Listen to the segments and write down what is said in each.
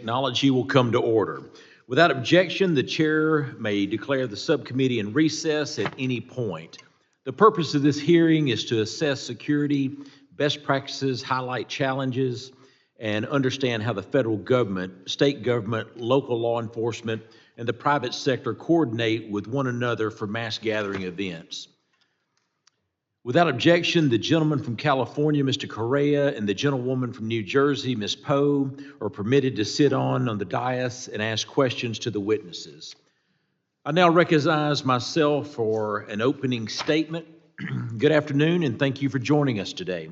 Technology will come to order. Without objection, the chair may declare the subcommittee in recess at any point. The purpose of this hearing is to assess security, best practices, highlight challenges, and understand how the federal government, state government, local law enforcement, and the private sector coordinate with one another for mass gathering events. Without objection, the gentleman from California, Mr. Correa, and the gentlewoman from New Jersey, Ms. Poe, are permitted to sit on the dais and ask questions to the witnesses. I now recognize myself for an opening statement. Good afternoon, and thank you for joining us today.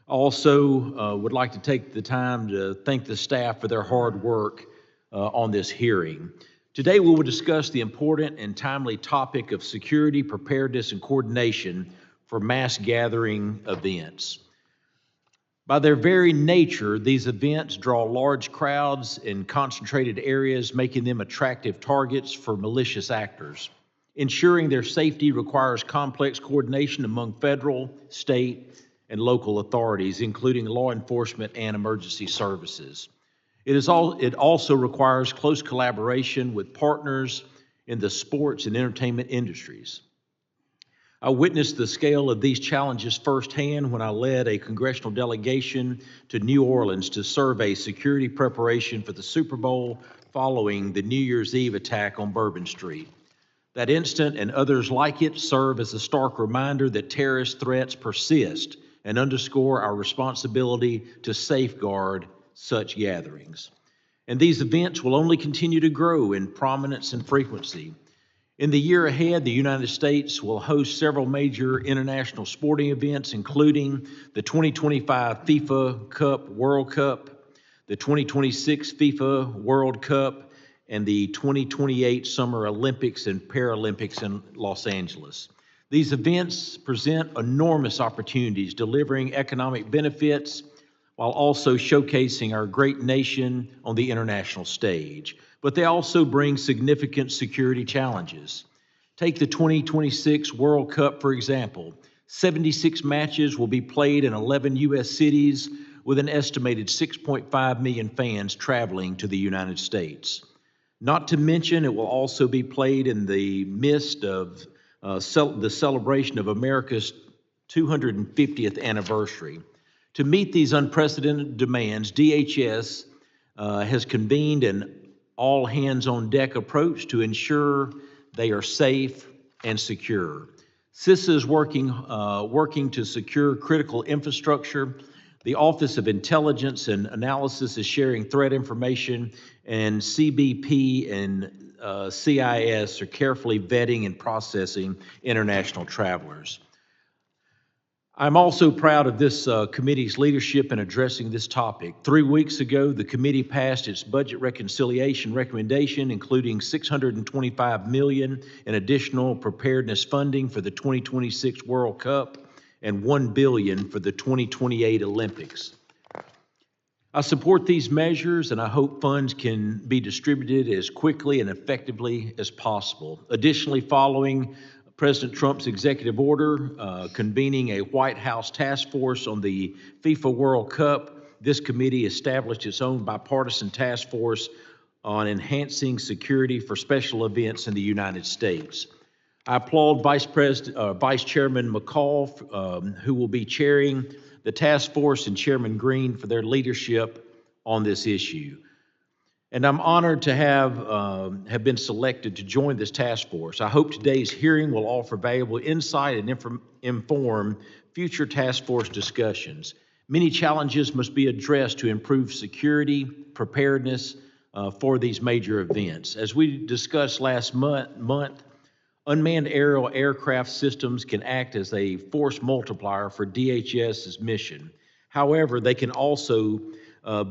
I also would like to take the time to thank the staff for their hard work on this hearing. Today, we will discuss the important and timely topic of security, preparedness, and coordination for mass gathering events. By their very nature, these events draw large crowds in concentrated areas, making them attractive targets for malicious actors. Ensuring their safety requires complex coordination among federal, state, and local authorities, including law enforcement and emergency services. It also requires close collaboration with partners in the sports and entertainment industries. I witnessed the scale of these challenges firsthand when I led a congressional delegation to New Orleans to survey security preparation for the Super Bowl following the New Year's Eve attack on Bourbon Street. That incident and others like it serve as a stark reminder that terrorist threats persist and underscore our responsibility to safeguard such gatherings. And these events will only continue to grow in prominence and frequency. In the year ahead, the United States will host several major international sporting events, including the 2025 FIFA Cup World Cup, the 2026 FIFA World Cup, and the 2028 Summer Olympics and Paralympics in Los Angeles. These events present enormous opportunities, delivering economic benefits while also showcasing our great nation on the international stage. But they also bring significant security challenges. Take the 2026 World Cup, for example. 76 matches will be played in 11 U.S. cities with an estimated 6.5 million fans traveling to the United States. Not to mention, it will also be played in the midst of the celebration of America's 250th anniversary. To meet these unprecedented demands, DHS has convened an all-hands-on-deck approach to ensure they are safe and secure. CISA is working to secure critical infrastructure. The Office of Intelligence and Analysis is sharing threat information, and CBP and CIS are carefully vetting and processing international travelers. I'm also proud of this committee's leadership in addressing this topic. 3 weeks ago, the committee passed its budget reconciliation recommendation, including $625 million in additional preparedness funding for the 2026 World Cup and $1 billion for the 2028 Olympics. I support these measures, and I hope funds can be distributed as quickly and effectively as possible. Additionally, following President Trump's executive order convening a White House task force on the FIFA World Cup, this committee established its own bipartisan task force on enhancing security for special events in the United States. I applaud Vice Chairman McCall, who will be chairing the task force, and Chairman Green for their leadership on this issue. And I'm honored to have been selected to join this task force. I hope today's hearing will offer valuable insight and inform future task force discussions. Many challenges must be addressed to improve security, preparedness for these major events. As we discussed last month, unmanned aerial aircraft systems can act as a force multiplier for DHS's mission. However, they can also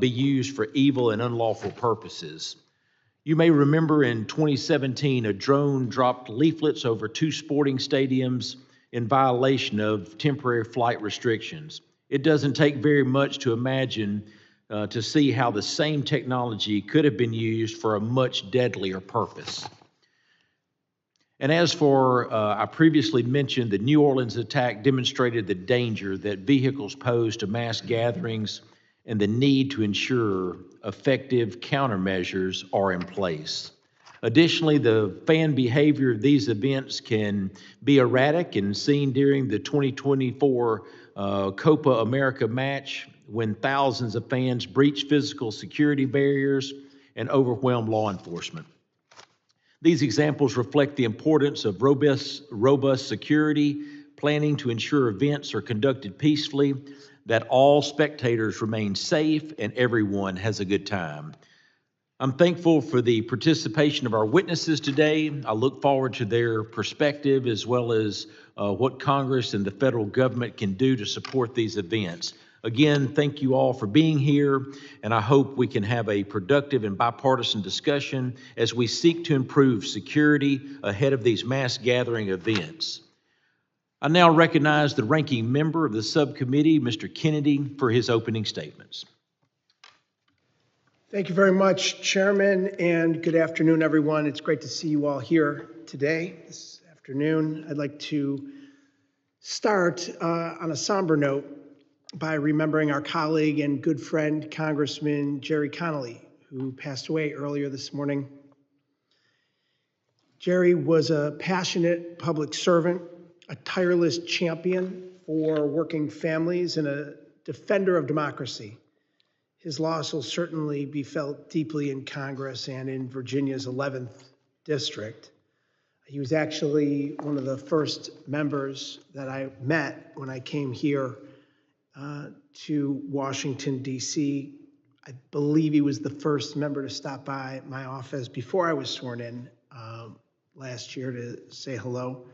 be used for evil and unlawful purposes. You may remember in 2017, a drone dropped leaflets over 2 sporting stadiums in violation of temporary flight restrictions. It doesn't take very much to imagine to see how the same technology could have been used for a much deadlier purpose. And as for, I previously mentioned, the New Orleans attack demonstrated the danger that vehicles pose to mass gatherings and the need to ensure effective countermeasures are in place. Additionally, the fan behavior of these events can be erratic and seen during the 2024 Copa America match when thousands of fans breached physical security barriers and overwhelmed law enforcement. These examples reflect the importance of robust security planning to ensure events are conducted peacefully, that all spectators remain safe, and everyone has a good time. I'm thankful for the participation of our witnesses today. I look forward to their perspective as well as what Congress and the federal government can do to support these events. Again, thank you all for being here, and I hope we can have a productive and bipartisan discussion as we seek to improve security ahead of these mass gathering events. I now recognize the ranking member of the subcommittee, Mr. Kennedy, for his opening statements. Thank you very much, Chairman, and good afternoon, everyone. It's great to see you all here today, this afternoon. I'd like to start on a somber note by remembering our colleague and good friend, Congressman Jerry Connolly, who passed away earlier this morning. Jerry was a passionate public servant, a tireless champion for working families, and a defender of democracy. His loss will certainly be felt deeply in Congress and in Virginia's 11th district. He was actually one of the first members that I met when I came here to Washington, D.C. I believe he was the first member to stop by my office before I was sworn in last year to say hello.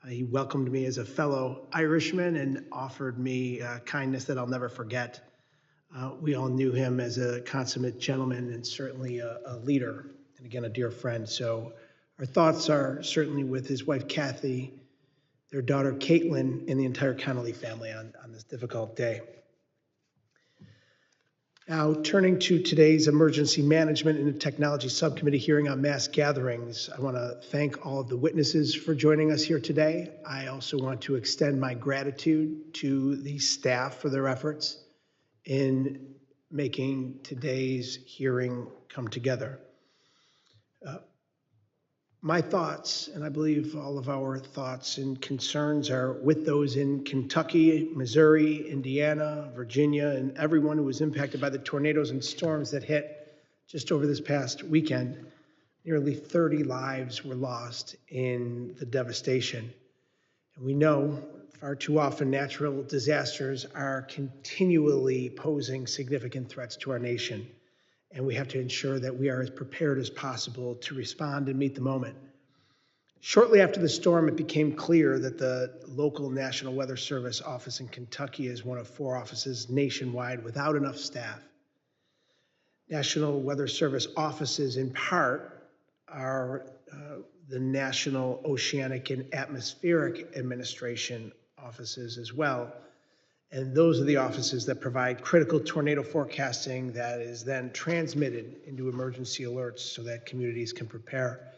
He welcomed me as a fellow Irishman and offered me kindness that I'll never forget. We all knew him as a consummate gentleman and certainly a leader, and again, a dear friend. So our thoughts are certainly with his wife, Kathy, their daughter, Caitlin, and the entire Connolly family on this difficult day. Now, turning to today's Emergency Management and Technology Subcommittee hearing on mass gatherings, I want to thank all of the witnesses for joining us here today. I also want to extend my gratitude to the staff for their efforts in making today's hearing come together. My thoughts, and I believe all of our thoughts and concerns, are with those in Kentucky, Missouri, Indiana, Virginia, and everyone who was impacted by the tornadoes and storms that hit just over this past weekend. Nearly 30 lives were lost in the devastation. And we know far too often natural disasters are continually posing significant threats to our nation. And we have to ensure that we are as prepared as possible to respond and meet the moment. Shortly after the storm, it became clear that the local National Weather Service office in Kentucky is one of 4 offices nationwide without enough staff. National Weather Service offices, in part, are the National Oceanic and Atmospheric Administration offices as well. And those are the offices that provide critical tornado forecasting that is then transmitted into emergency alerts so that communities can prepare.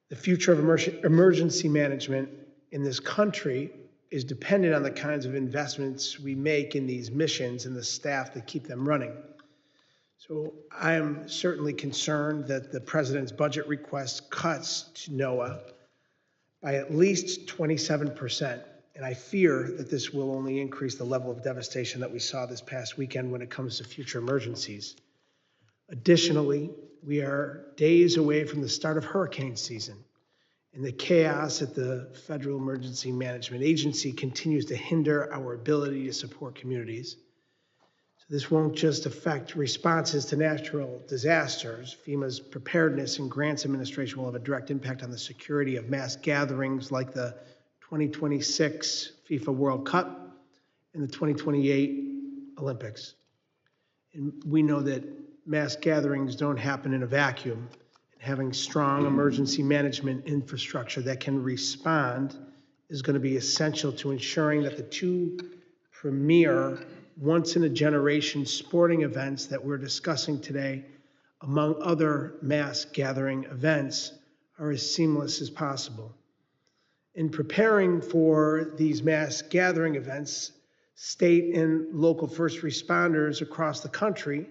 The future of emergency management in this country is dependent on the kinds of investments we make in these missions and the staff that keep them running. So I am certainly concerned that the president's budget request cuts to NOAA by at least 27%. And I fear that this will only increase the level of devastation that we saw this past weekend when it comes to future emergencies. Additionally, we are days away from the start of hurricane season, and the chaos at the Federal Emergency Management Agency continues to hinder our ability to support communities. So this won't just affect responses to natural disasters. FEMA's Preparedness and Grants Administration will have a direct impact on the security of mass gatherings like the 2026 FIFA World Cup and the 2028 Olympics. And we know that mass gatherings don't happen in a vacuum. And having strong emergency management infrastructure that can respond is going to be essential to ensuring that the 2 premier once-in-a-generation sporting events that we're discussing today, among other mass gathering events, are as seamless as possible. In preparing for these mass gathering events, State and local first responders across the country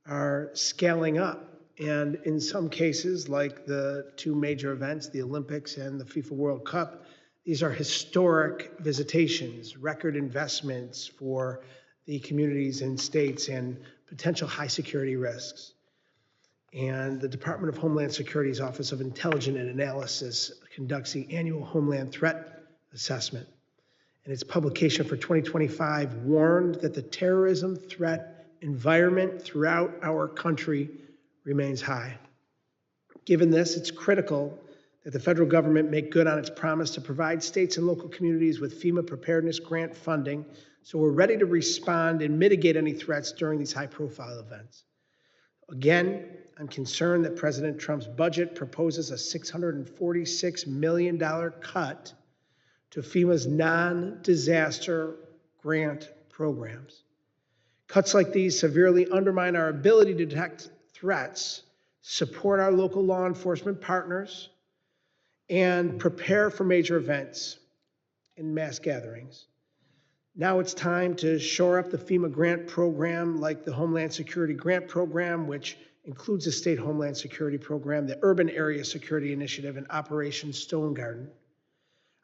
are scaling up. And in some cases, like the two major events, the Olympics and the FIFA World Cup, these are historic visitations, record investments for the communities and states and potential high security risks. And the Department of Homeland Security's Office of Intelligence and Analysis conducts the annual Homeland Threat Assessment. And its publication for 2025 warned that the terrorism threat environment throughout our country remains high. Given this, it's critical that the federal government make good on its promise to provide states and local communities with FEMA preparedness grant funding so we're ready to respond and mitigate any threats during these high-profile events. Again, I'm concerned that President Trump's budget proposes a $646 million cut to FEMA's non-disaster grant programs. Cuts like these severely undermine our ability to detect threats, support our local law enforcement partners, and prepare for major events and mass gatherings. Now it's time to shore up the FEMA grant program like the Homeland Security Grant Program, which includes the State Homeland Security Program, the Urban Area Security Initiative, and Operation Stone Garden.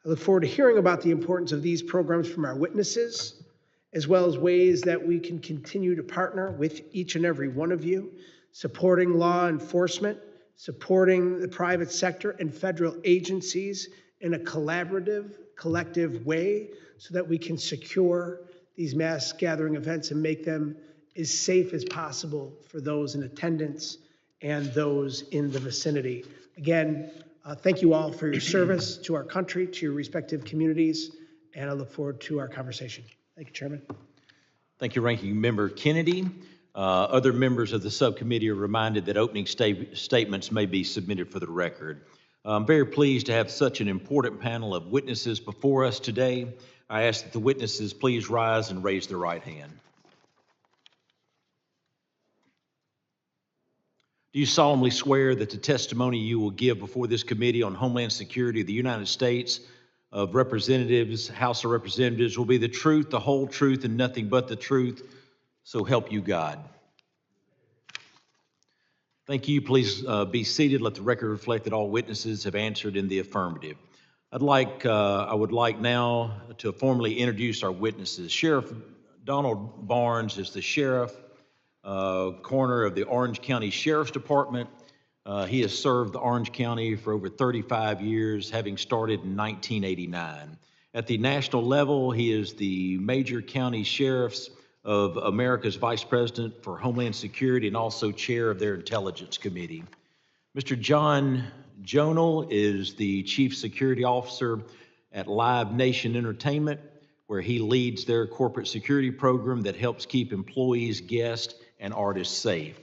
I look forward to hearing about the importance of these programs from our witnesses, as well as ways that we can continue to partner with each and every one of you, supporting law enforcement, supporting the private sector and federal agencies in a collaborative, collective way so that we can secure these mass gathering events and make them as safe as possible for those in attendance and those in the vicinity. Again, thank you all for your service to our country, to your respective communities, and I look forward to our conversation. Thank you, Chairman. Thank you, Ranking Member Kennedy. Other members of the subcommittee are reminded that opening statements may be submitted for the record. I'm very pleased to have such an important panel of witnesses before us today. I ask that the witnesses please rise and raise their right hand. Do you solemnly swear that the testimony you will give before this Committee on Homeland Security of the United States of Representatives, House of Representatives, will be the truth, the whole truth, and nothing but the truth, so help you God? Thank you. Please be seated. Let the record reflect that all witnesses have answered in the affirmative. I would like now to formally introduce our witnesses. Sheriff Donald Barnes is the sheriff, coroner of the Orange County Sheriff's Department. He has served the Orange County for over 35 years, having started in 1989. At the national level, he is the Major County Sheriffs of America's Vice President for Homeland Security and also chair of their Intelligence Committee. Mr. John Jonal is the Chief Security Officer at Live Nation Entertainment, where he leads their corporate security program that helps keep employees, guests, and artists safe.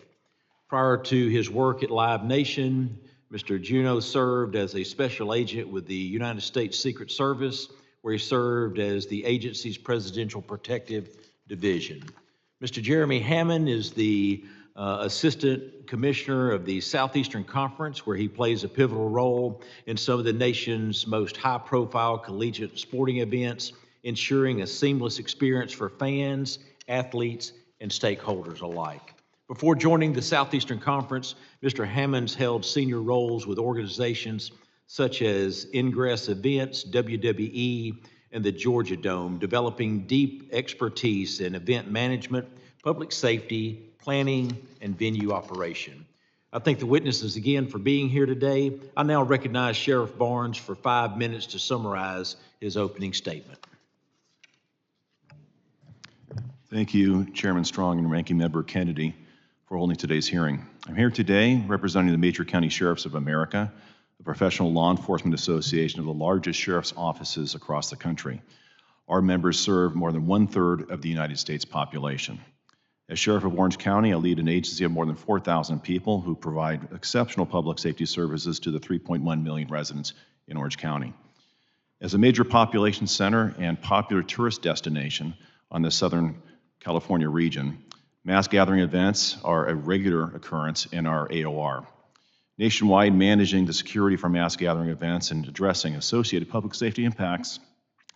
Prior to his work at Live Nation, Mr. Juno served as a special agent with the United States Secret Service, where he served as the agency's Presidential Protective Division. Mr. Jeremy Hammond is the Assistant Commissioner of the Southeastern Conference, where he plays a pivotal role in some of the nation's most high-profile collegiate sporting events, ensuring a seamless experience for fans, athletes, and stakeholders alike. Before joining the Southeastern Conference, Mr. Hammonds held senior roles with organizations such as Ingress Events, WWE, and the Georgia Dome, developing deep expertise in event management, public safety, planning, and venue operation. I thank the witnesses again for being here today. I now recognize Sheriff Barnes for 5 minutes to summarize his opening statement. Thank you, Chairman Strong and Ranking Member Kennedy, for holding today's hearing. I'm here today representing the Major County Sheriffs of America, the professional law enforcement association of the largest sheriff's offices across the country. Our members serve more than 1/3 of the United States population. As Sheriff of Orange County, I lead an agency of more than 4,000 people who provide exceptional public safety services to the 3.1 million residents in Orange County. As a major population center and popular tourist destination on the Southern California region, mass gathering events are a regular occurrence in our AOR. Nationwide, managing the security for mass gathering events and addressing associated public safety impacts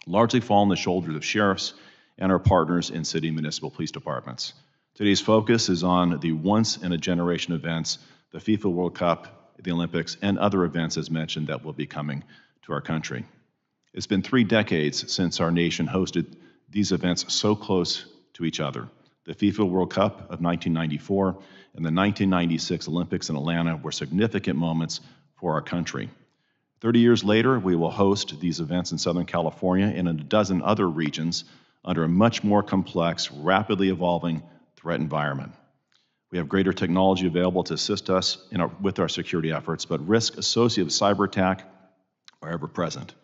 largely fall on the shoulders of sheriffs and our partners in city and municipal police departments. Today's focus is on the once-in-a-generation events, the FIFA World Cup, the Olympics, and other events, as mentioned, that will be coming to our country. It's been 3 decades since our nation hosted these events so close to each other. The FIFA World Cup of 1994 and the 1996 Olympics in Atlanta were significant moments for our country. 30 years later, we will host these events in Southern California and in a dozen other regions under a much more complex, rapidly evolving threat environment. We have greater technology available to assist us with our security efforts, but risks associated with cyber attack are ever present.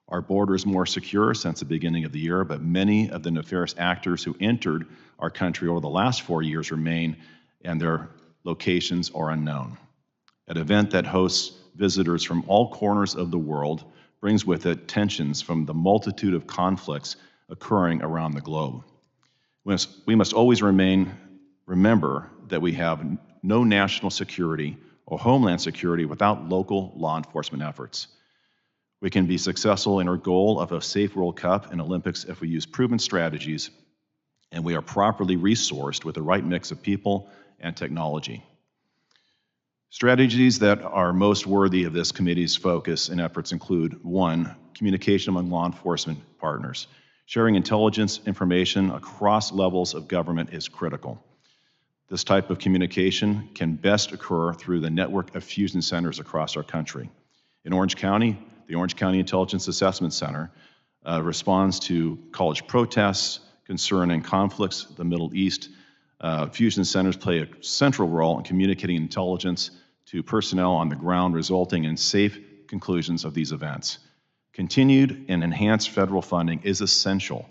Our border is more secure since the beginning of the year, but many of the nefarious actors who entered our country over the last 4 years remain, and their locations are unknown. An event that hosts visitors from all corners of the world brings with it tensions from the multitude of conflicts occurring around the globe. We must always remember that we have no national security or homeland security without local law enforcement efforts. We can be successful in our goal of a safe World Cup and Olympics if we use proven strategies and we are properly resourced with the right mix of people and technology. Strategies that are most worthy of this committee's focus and efforts include: 1, communication among law enforcement partners. Sharing intelligence information across levels of government is critical. This type of communication can best occur through the network of fusion centers across our country. In Orange County, the Orange County Intelligence Assessment Center responds to college protests, concern and conflicts in the Middle East. Fusion centers play a central role in communicating intelligence to personnel on the ground, resulting in safe conclusions of these events. Continued and enhanced federal funding is essential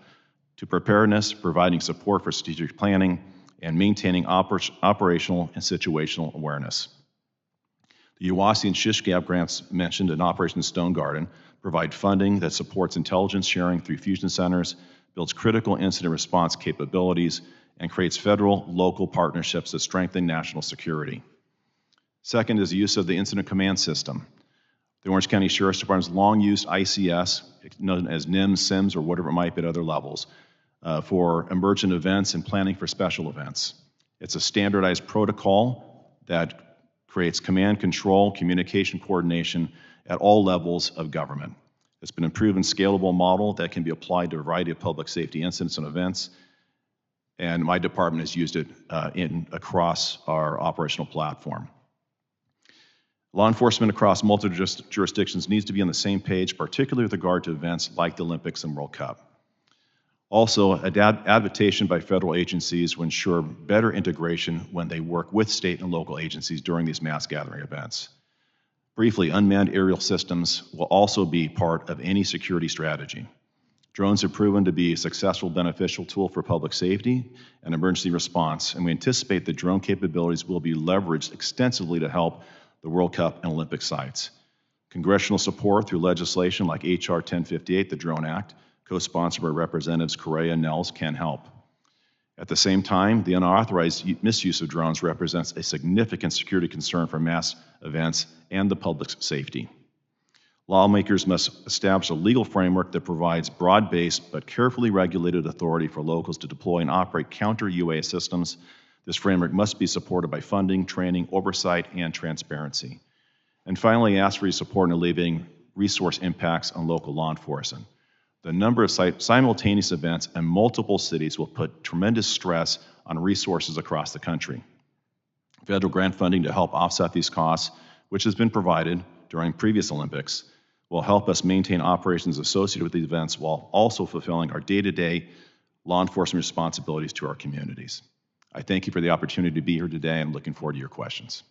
to preparedness, providing support for strategic planning, and maintaining operational and situational awareness. The UASI and SHISHGAP grants mentioned in Operation Stone Garden provide funding that supports intelligence sharing through fusion centers, builds critical incident response capabilities, and creates federal-local partnerships that strengthen national security. Second is the use of the Incident Command System. The Orange County Sheriff's Department's long-used ICS, known as NIMS, SIMS, or whatever it might be at other levels, for emergent events and planning for special events. It's a standardized protocol that creates command, control, communication, coordination at all levels of government. It's been a proven scalable model that can be applied to a variety of public safety incidents and events, and my department has used it across our operational platform. Law enforcement across multiple jurisdictions needs to be on the same page, particularly with regard to events like the Olympics and World Cup. Also, adaptation by federal agencies will ensure better integration when they work with state and local agencies during these mass gathering events. Briefly, unmanned aerial systems will also be part of any security strategy. Drones have proven to be a successful, beneficial tool for public safety and emergency response, and we anticipate that drone capabilities will be leveraged extensively to help the World Cup and Olympic sites. Congressional support through legislation like H.R. 1058, the Drone Act, co-sponsored by Representatives Correa and Nels, can help. At the same time, the unauthorized misuse of drones represents a significant security concern for mass events and the public's safety. Lawmakers must establish a legal framework that provides broad-based but carefully regulated authority for locals to deploy and operate counter-UAS systems. This framework must be supported by funding, training, oversight, and transparency. And finally, ask for your support in alleviating resource impacts on local law enforcement. The number of simultaneous events in multiple cities will put tremendous stress on resources across the country. Federal grant funding to help offset these costs, which has been provided during previous Olympics, will help us maintain operations associated with these events while also fulfilling our day-to-day law enforcement responsibilities to our communities. I thank you for the opportunity to be here today. I'm looking forward to your questions.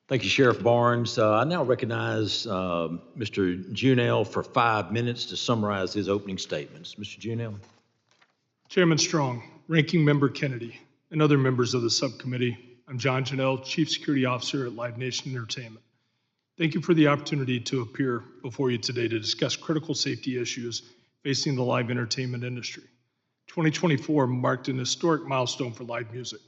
Thank you, Sheriff Barnes. I now recognize Mr. Junell for 5 minutes to summarize his opening statements. Mr. Junell. Chairman Strong, Ranking Member Kennedy, and other members of the subcommittee, I'm John Junell, Chief Security Officer at Live Nation Entertainment. Thank you for the opportunity to appear before you today to discuss critical safety issues facing the live entertainment industry. 2024 marked an historic milestone for live music.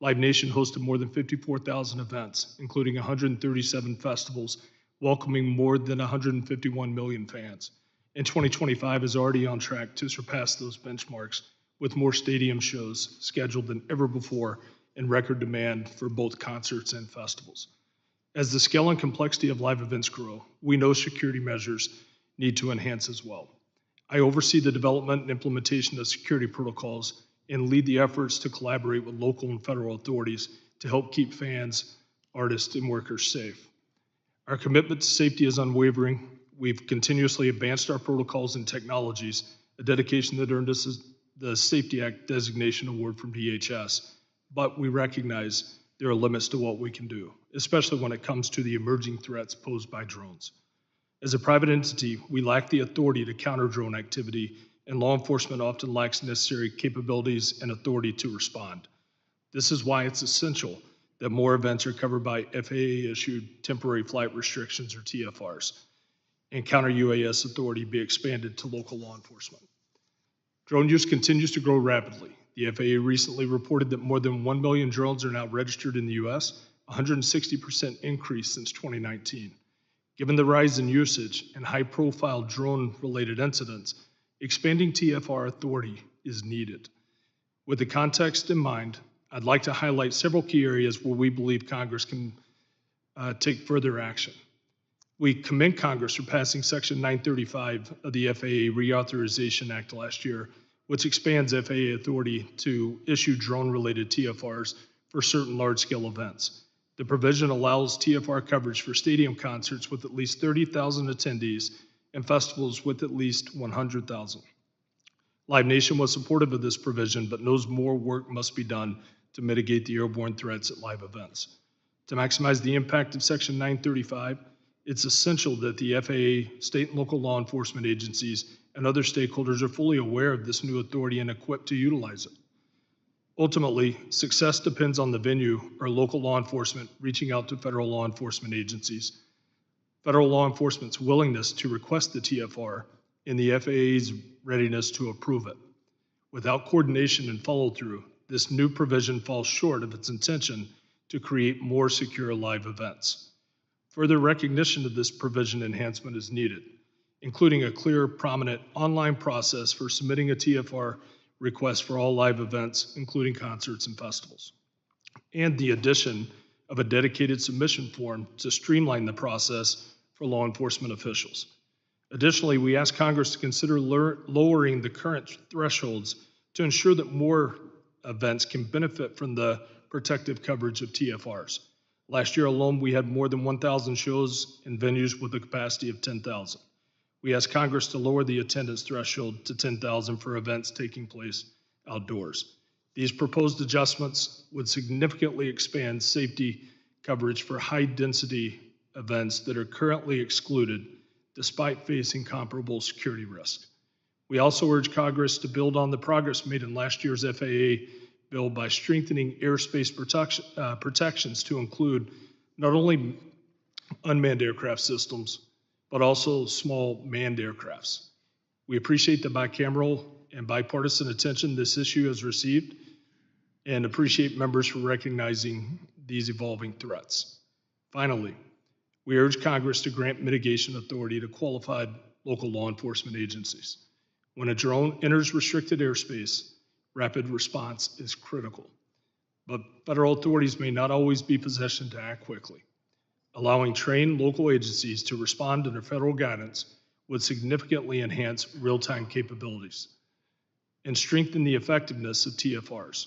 Live Nation hosted more than 54,000 events, including 137 festivals, welcoming more than 151 million fans. and 2025 is already on track to surpass those benchmarks with more stadium shows scheduled than ever before and record demand for both concerts and festivals. As the scale and complexity of live events grow, we know security measures need to enhance as well. I oversee the development and implementation of security protocols and lead the efforts to collaborate with local and federal authorities to help keep fans, artists, and workers safe. Our commitment to safety is unwavering. We've continuously advanced our protocols and technologies, a dedication that earned us the Safety Act designation award from DHS, but we recognize there are limits to what we can do, especially when it comes to the emerging threats posed by drones. As a private entity, we lack the authority to counter drone activity, and law enforcement often lacks necessary capabilities and authority to respond. This is why it's essential that more events are covered by FAA-issued temporary flight restrictions, or TFRs, and counter-UAS authority be expanded to local law enforcement. Drone use continues to grow rapidly. The FAA recently reported that more than 1 million drones are now registered in the U.S., a 160% increase since 2019. Given the rise in usage and high-profile drone-related incidents, expanding TFR authority is needed. With the context in mind, I'd like to highlight several key areas where we believe Congress can take further action. We commend Congress for passing Section 935 of the FAA Reauthorization Act last year, which expands FAA authority to issue drone-related TFRs for certain large-scale events. The provision allows TFR coverage for stadium concerts with at least 30,000 attendees and festivals with at least 100,000. Live Nation was supportive of this provision, but knows more work must be done to mitigate the airborne threats at live events. To maximize the impact of Section 935, it's essential that the FAA, state and local law enforcement agencies, and other stakeholders are fully aware of this new authority and equipped to utilize it. Ultimately, success depends on the venue or local law enforcement reaching out to federal law enforcement agencies, federal law enforcement's willingness to request the TFR, and the FAA's readiness to approve it. Without coordination and follow-through, this new provision falls short of its intention to create more secure live events. Further recognition of this provision enhancement is needed, including a clear, prominent online process for submitting a TFR request for all live events, including concerts and festivals, and the addition of a dedicated submission form to streamline the process for law enforcement officials. Additionally, we ask Congress to consider lowering the current thresholds to ensure that more events can benefit from the protective coverage of TFRs. Last year alone, we had more than 1,000 shows in venues with a capacity of 10,000. We ask Congress to lower the attendance threshold to 10,000 for events taking place outdoors. These proposed adjustments would significantly expand safety coverage for high-density events that are currently excluded despite facing comparable security risks. We also urge Congress to build on the progress made in last year's FAA bill by strengthening airspace protections to include not only unmanned aircraft systems, but also small manned aircrafts. We appreciate the bicameral and bipartisan attention this issue has received and appreciate members for recognizing these evolving threats. Finally, we urge Congress to grant mitigation authority to qualified local law enforcement agencies. When a drone enters restricted airspace, rapid response is critical. But federal authorities may not always be positioned to act quickly. Allowing trained local agencies to respond under federal guidance would significantly enhance real-time capabilities and strengthen the effectiveness of TFRs.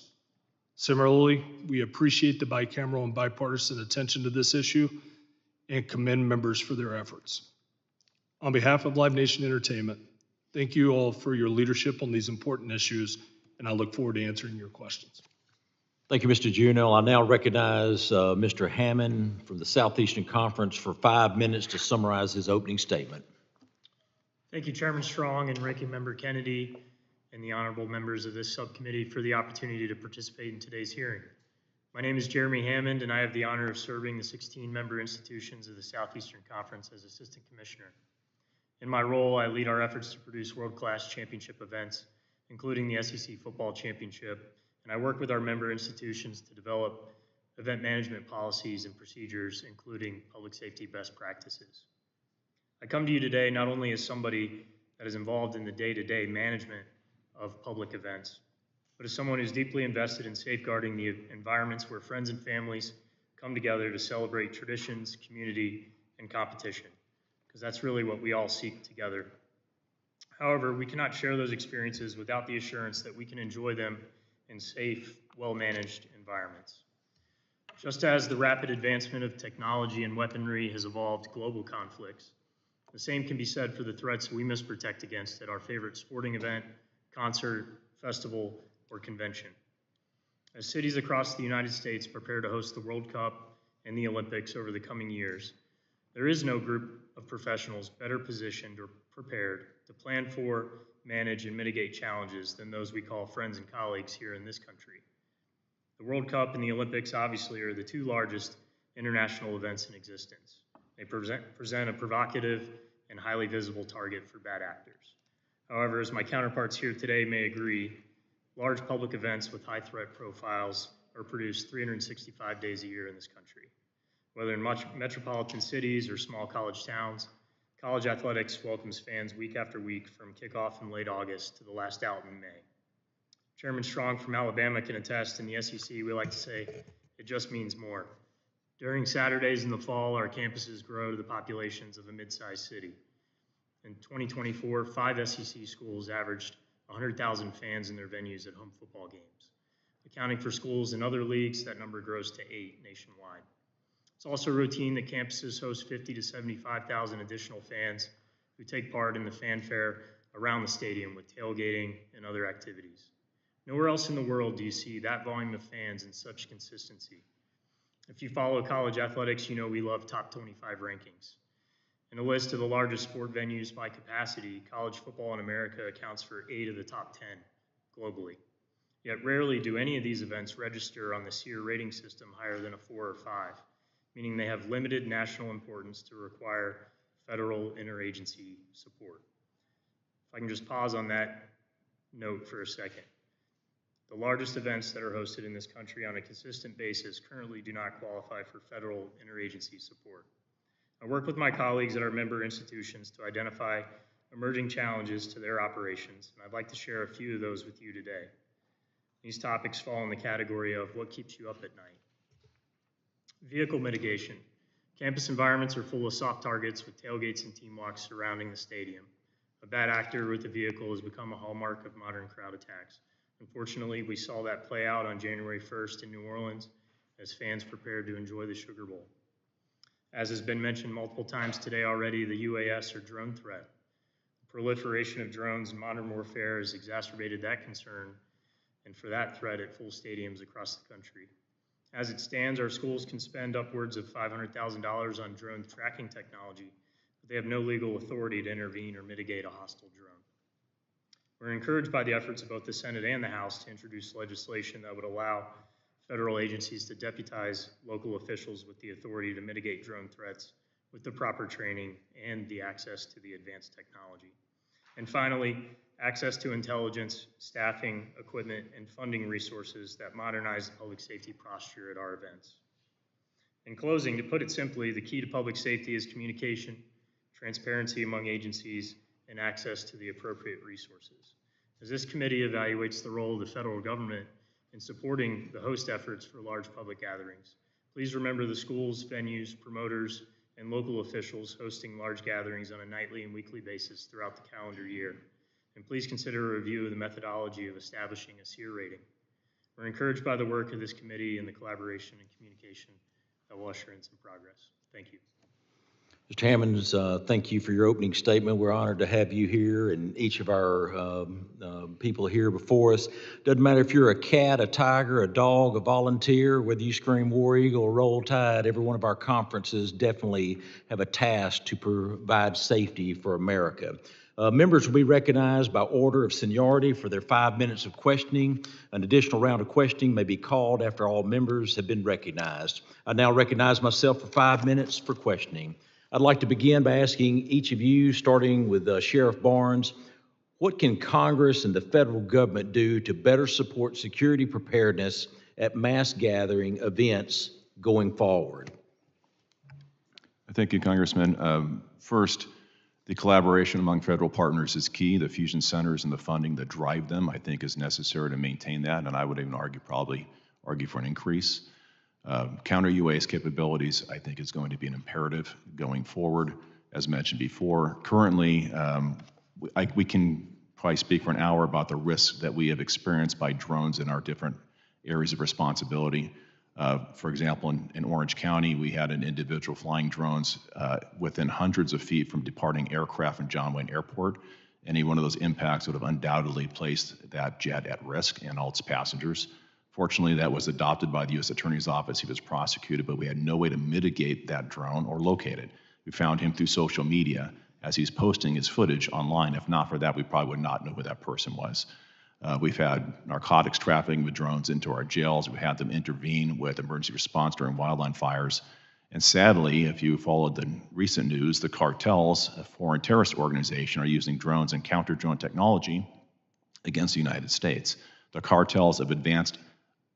Similarly, we appreciate the bicameral and bipartisan attention to this issue and commend members for their efforts. On behalf of Live Nation Entertainment, thank you all for your leadership on these important issues, and I look forward to answering your questions. Thank you, Mr. Junell. I now recognize Mr. Hammond from the Southeastern Conference for 5 minutes to summarize his opening statement. Thank you, Chairman Strong and Ranking Member Kennedy, and the honorable members of this subcommittee for the opportunity to participate in today's hearing. My name is Jeremy Hammond, and I have the honor of serving the 16-member institutions of the Southeastern Conference as Assistant Commissioner. In my role, I lead our efforts to produce world-class championship events, including the SEC Football Championship, and I work with our member institutions to develop event management policies and procedures, including public safety best practices. I come to you today not only as somebody that is involved in the day-to-day management of public events, but as someone who's deeply invested in safeguarding the environments where friends and families come together to celebrate traditions, community, and competition, because that's really what we all seek together. However, we cannot share those experiences without the assurance that we can enjoy them in safe, well-managed environments. Just as the rapid advancement of technology and weaponry has evolved global conflicts, the same can be said for the threats we must protect against at our favorite sporting event, concert, festival, or convention. As cities across the United States prepare to host the World Cup and the Olympics over the coming years, there is no group of professionals better positioned or prepared to plan for, manage, and mitigate challenges than those we call friends and colleagues here in this country. The World Cup and the Olympics obviously are the two largest international events in existence. They present a provocative and highly visible target for bad actors. However, as my counterparts here today may agree, large public events with high threat profiles are produced 365 days a year in this country. Whether in metropolitan cities or small college towns, college athletics welcomes fans week after week from kickoff in late August to the last out in May. Chairman Strong from Alabama can attest. In the SEC, we like to say, it just means more. During Saturdays in the fall, our campuses grow to the populations of a mid-sized city. In 2024, 5 SEC schools averaged 100,000 fans in their venues at home football games. Accounting for schools in other leagues, that number grows to 8 nationwide. It's also routine that campuses host 50 to 75,000 additional fans who take part in the fanfare around the stadium with tailgating and other activities. Nowhere else in the world do you see that volume of fans in such consistency. If you follow college athletics, you know we love top 25 rankings. In a list of the largest sport venues by capacity, college football in America accounts for 8 of the top 10 globally. Yet rarely do any of these events register on the SEER rating system higher than a 4 or 5, meaning they have limited national importance to require federal interagency support. If I can just pause on that note for a second. The largest events that are hosted in this country on a consistent basis currently do not qualify for federal interagency support. I work with my colleagues at our member institutions to identify emerging challenges to their operations, and I'd like to share a few of those with you today. These topics fall in the category of what keeps you up at night. Vehicle mitigation. Campus environments are full of soft targets with tailgates and team walks surrounding the stadium. A bad actor with a vehicle has become a hallmark of modern crowd attacks. Unfortunately, we saw that play out on January 1st in New Orleans as fans prepared to enjoy the Sugar Bowl. As has been mentioned multiple times today already, the UAS or drone threat. The proliferation of drones in modern warfare has exacerbated that concern, and for that threat at full stadiums across the country. As it stands, our schools can spend upwards of $500,000 on drone tracking technology, but they have no legal authority to intervene or mitigate a hostile drone. We're encouraged by the efforts of both the Senate and the House to introduce legislation that would allow federal agencies to deputize local officials with the authority to mitigate drone threats with the proper training and the access to the advanced technology. And finally, access to intelligence, staffing, equipment, and funding resources that modernize the public safety posture at our events. In closing, to put it simply, the key to public safety is communication, transparency among agencies, and access to the appropriate resources. As this committee evaluates the role of the federal government in supporting the host efforts for large public gatherings, please remember the schools, venues, promoters, and local officials hosting large gatherings on a nightly and weekly basis throughout the calendar year. And please consider a review of the methodology of establishing a SEER rating. We're encouraged by the work of this committee and the collaboration and communication that will usher in some progress. Thank you. Mr. Hammonds, thank you for your opening statement. We're honored to have you here and each of our people here before us. Doesn't matter if you're a cat, a tiger, a dog, a volunteer, whether you scream War Eagle or Roll Tide, every one of our conferences definitely have a task to provide safety for America. Members will be recognized by order of seniority for their 5 minutes of questioning. An additional round of questioning may be called after all members have been recognized. I now recognize myself for 5 minutes for questioning. I'd like to begin by asking each of you, starting with Sheriff Barnes, what can Congress and the federal government do to better support security preparedness at mass gathering events going forward? Thank you, Congressman. First, The collaboration among federal partners is key. The fusion centers and the funding that drive them, I think, is necessary to maintain that, and I would even probably argue for an increase. Counter-UAS capabilities, I think, is going to be an imperative going forward, as mentioned before. Currently, we can probably speak for an hour about the risks that we have experienced by drones in our different areas of responsibility. For example, in Orange County, we had an individual flying drones within hundreds of feet from departing aircraft from John Wayne Airport. Any one of those impacts would have undoubtedly placed that jet at risk and all its passengers. Fortunately, that was adopted by the U.S. Attorney's Office. He was prosecuted, but we had no way to mitigate that drone or locate it. We found him through social media as he's posting his footage online. If not for that, we probably would not know who that person was. We've had narcotics trafficking with drones into our jails. We had them intervene with emergency response during wildland fires. And sadly, if you followed the recent news, the cartels, a foreign terrorist organization, are using drones and counter-drone technology against the United States. The cartels have advanced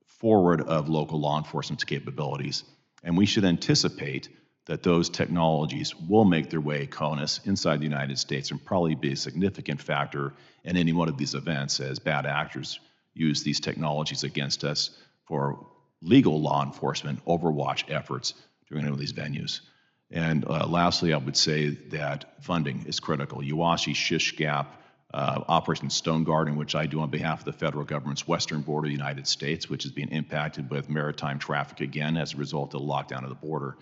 forward of local law enforcement capabilities, and we should anticipate that those technologies will make their way, CONUS, inside the United States and probably be a significant factor in any one of these events as bad actors use these technologies against us for legal law enforcement overwatch efforts during one of these venues. And lastly, I would say that funding is critical. Uwashi, Shish Gap, Operation Stone Garden, which I do on behalf of the federal government's western border of the United States, which is being impacted with maritime traffic again as a result of the lockdown of the border.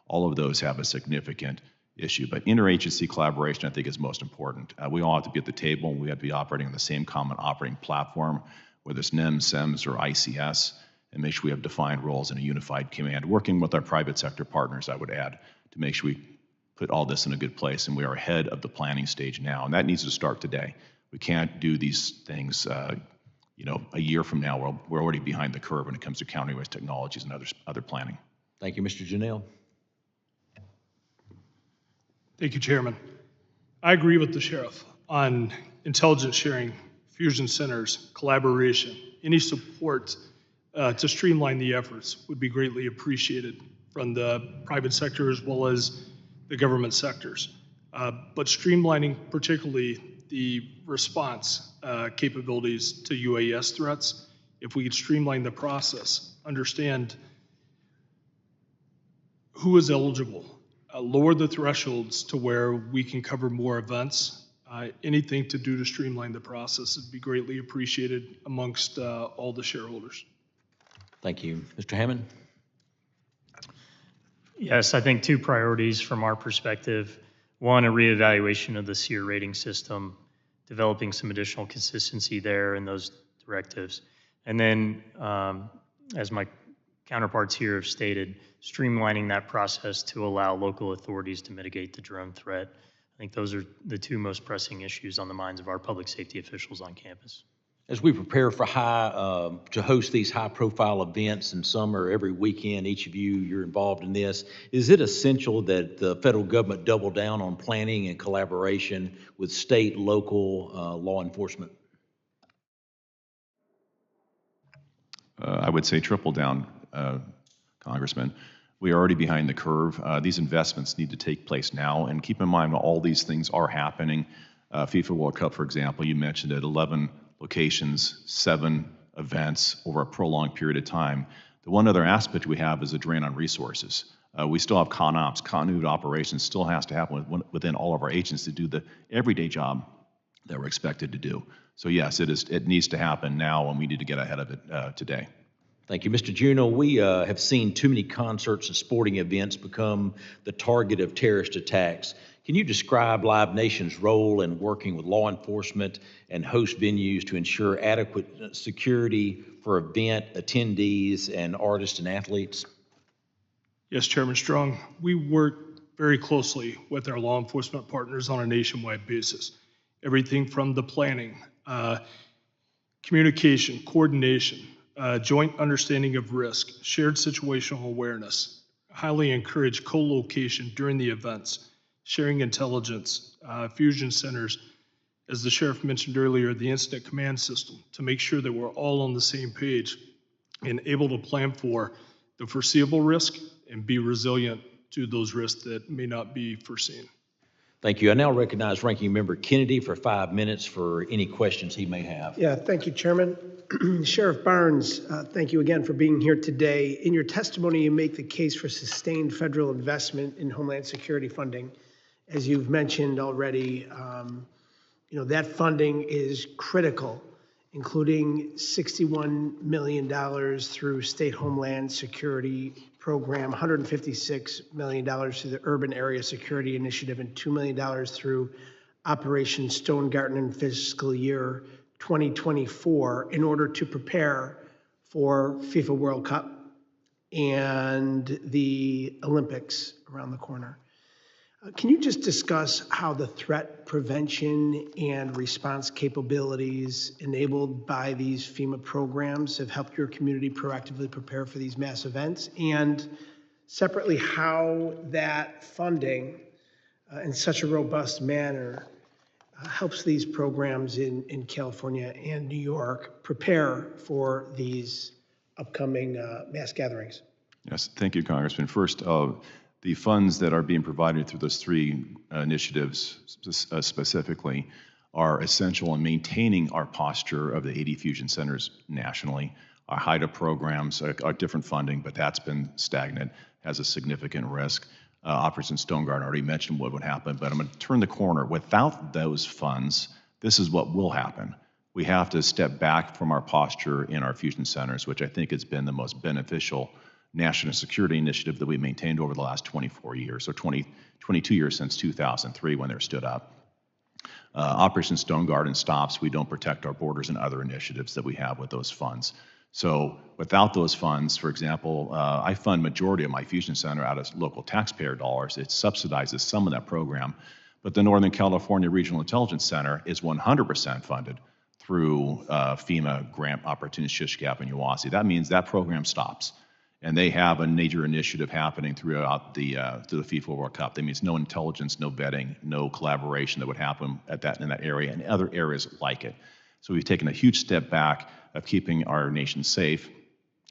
All of those have a significant issue, but interagency collaboration, I think, is most important. We all have to be at the table, and we have to be operating on the same common operating platform, whether it's NEMS, SEMS, or ICS, and make sure we have defined roles in a unified command, working with our private sector partners, I would add, to make sure we put all this in a good place, and we are ahead of the planning stage now, and that needs to start today. We can't do these things, a year from now. We're already behind the curve when it comes to counter-UAS technologies and other planning. Thank you, Mr. Janelle. Thank you, Chairman. I agree with the sheriff on intelligence sharing, fusion centers, collaboration. Any support to streamline the efforts would be greatly appreciated from the private sector as well as the government sectors. But streamlining particularly the response capabilities to UAS threats, if we could streamline the process, understand who is eligible, lower the thresholds to where we can cover more events. Anything to do to streamline the process would be greatly appreciated amongst all the shareholders. Thank you. Mr. Hammond? Yes, I think two priorities from our perspective. One, a reevaluation of the SEER rating system, developing some additional consistency there in those directives. And then, as my counterparts here have stated, streamlining that process to allow local authorities to mitigate the drone threat. I think those are the two most pressing issues on the minds of our public safety officials on campus. As we prepare for to host these high-profile events, and some are every weekend, each of you're involved in this, is it essential that the federal government double down on planning and collaboration with state, local law enforcement? I would say triple down, Congressman. We are already behind the curve. These investments need to take place now, and keep in mind all these things are happening. FIFA World Cup, for example, you mentioned it, 11 locations, 7 events over a prolonged period of time. The one other aspect we have is a drain on resources. We still have ConOps, continuity operations still has to happen within all of our agents to do the everyday job that we're expected to do. So yes, it needs to happen now, and we need to get ahead of it today. Thank you. Mr. Juneau, we have seen too many concerts and sporting events become the target of terrorist attacks. Can you describe Live Nation's role in working with law enforcement and host venues to ensure adequate security for event attendees and artists and athletes? Yes, Chairman Strong. We work very closely with our law enforcement partners on a nationwide basis. Everything from the planning, communication, coordination, joint understanding of risk, shared situational awareness, highly encourage co-location during the events, sharing intelligence, fusion centers, as the sheriff mentioned earlier, the incident command system, to make sure that we're all on the same page and able to plan for the foreseeable risk and be resilient to those risks that may not be foreseen. Thank you. I now recognize Ranking Member Kennedy for 5 minutes for any questions he may have. Yeah, thank you, Chairman. Sheriff Barnes, thank you again for being here today. In your testimony, you make the case for sustained federal investment in Homeland Security funding. As you've mentioned already, that funding is critical, including $61 million through State Homeland Security Program, $156 million through the Urban Area Security Initiative, and $2 million through Operation Stone Garden in fiscal year 2024 in order to prepare for FIFA World Cup and the Olympics around the corner. Can you just discuss how the threat prevention and response capabilities enabled by these FEMA programs have helped your community proactively prepare for these mass events? And separately, how that funding in such a robust manner helps these programs in California and New York prepare for these upcoming mass gatherings? Yes, thank you, Congressman. First, the funds that are being provided through those three initiatives specifically are essential in maintaining our posture of the 80 fusion centers nationally. Our HIDA programs are different funding, but that's been stagnant, has a significant risk. Operation Stone Garden, I already mentioned what would happen, but I'm going to turn the corner. Without those funds, this is what will happen. We have to step back from our posture in our fusion centers, which I think has been the most beneficial national security initiative that we maintained over the last 24 years, or 22 years since 2003 when they were stood up. Operation Stone Garden stops. We don't protect our borders and other initiatives that we have with those funds. So without those funds, for example, I fund majority of my fusion center out of local taxpayer dollars. It subsidizes some of that program, but the Northern California Regional Intelligence Center is 100% funded through FEMA grant opportunities, Shish Gap and Uwasi. That means that program stops. And they have a major initiative happening throughout the FIFA World Cup. That means no intelligence, no vetting, no collaboration that would happen in that area and other areas like it. So we've taken a huge step back of keeping our nation safe.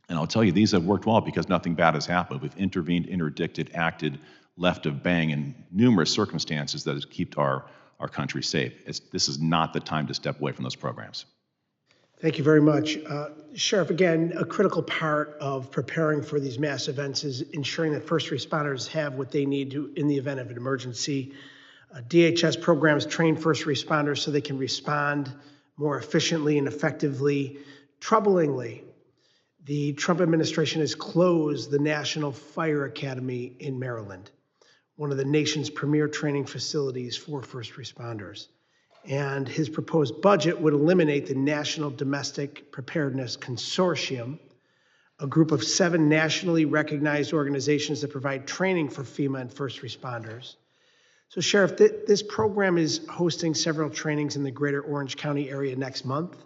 And I'll tell you, these have worked well because nothing bad has happened. We've intervened, interdicted, acted left of bang in numerous circumstances that has kept our country safe. This is not the time to step away from those programs. Thank you very much. Sheriff, again, a critical part of preparing for these mass events is ensuring that first responders have what they need to in the event of an emergency. DHS programs train first responders so they can respond more efficiently and effectively. Troublingly, the Trump administration has closed the National Fire Academy in Maryland, one of the nation's premier training facilities for first responders. And his proposed budget would eliminate the National Domestic Preparedness Consortium, a group of 7 nationally recognized organizations that provide training for FEMA and first responders. So, Sheriff, this program is hosting several trainings in the greater Orange County area next month,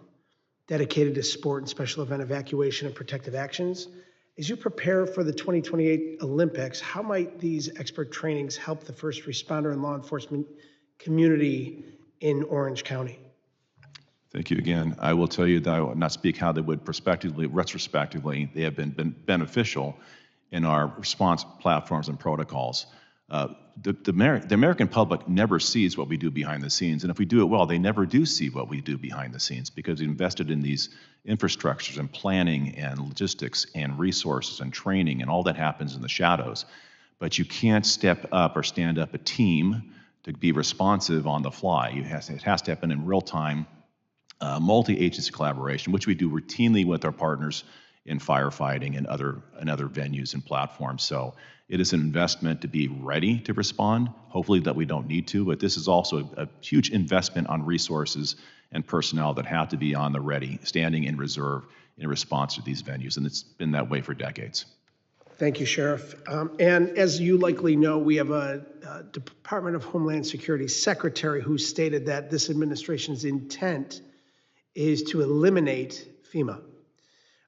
dedicated to sport and special event evacuation and protective actions. As you prepare for the 2028 Olympics, how might these expert trainings help the first responder and law enforcement community in Orange County? Thank you again. I will tell you that I will not speak how they would retrospectively, they have been beneficial in our response platforms and protocols. The American public never sees what we do behind the scenes, and if we do it well, they never do see what we do behind the scenes because we invested in these infrastructures and planning and logistics and resources and training, and all that happens in the shadows. But you can't step up or stand up a team to be responsive on the fly. It has to happen in real time, multi-agency collaboration, which we do routinely with our partners in firefighting and other venues and platforms. So it is an investment to be ready to respond. Hopefully that we don't need to, but this is also a huge investment on resources and personnel that have to be on the ready, standing in reserve in response to these venues, and it's been that way for decades. Thank you, Sheriff. And as you likely know, we have a Department of Homeland Security secretary who stated that this administration's intent is to eliminate FEMA.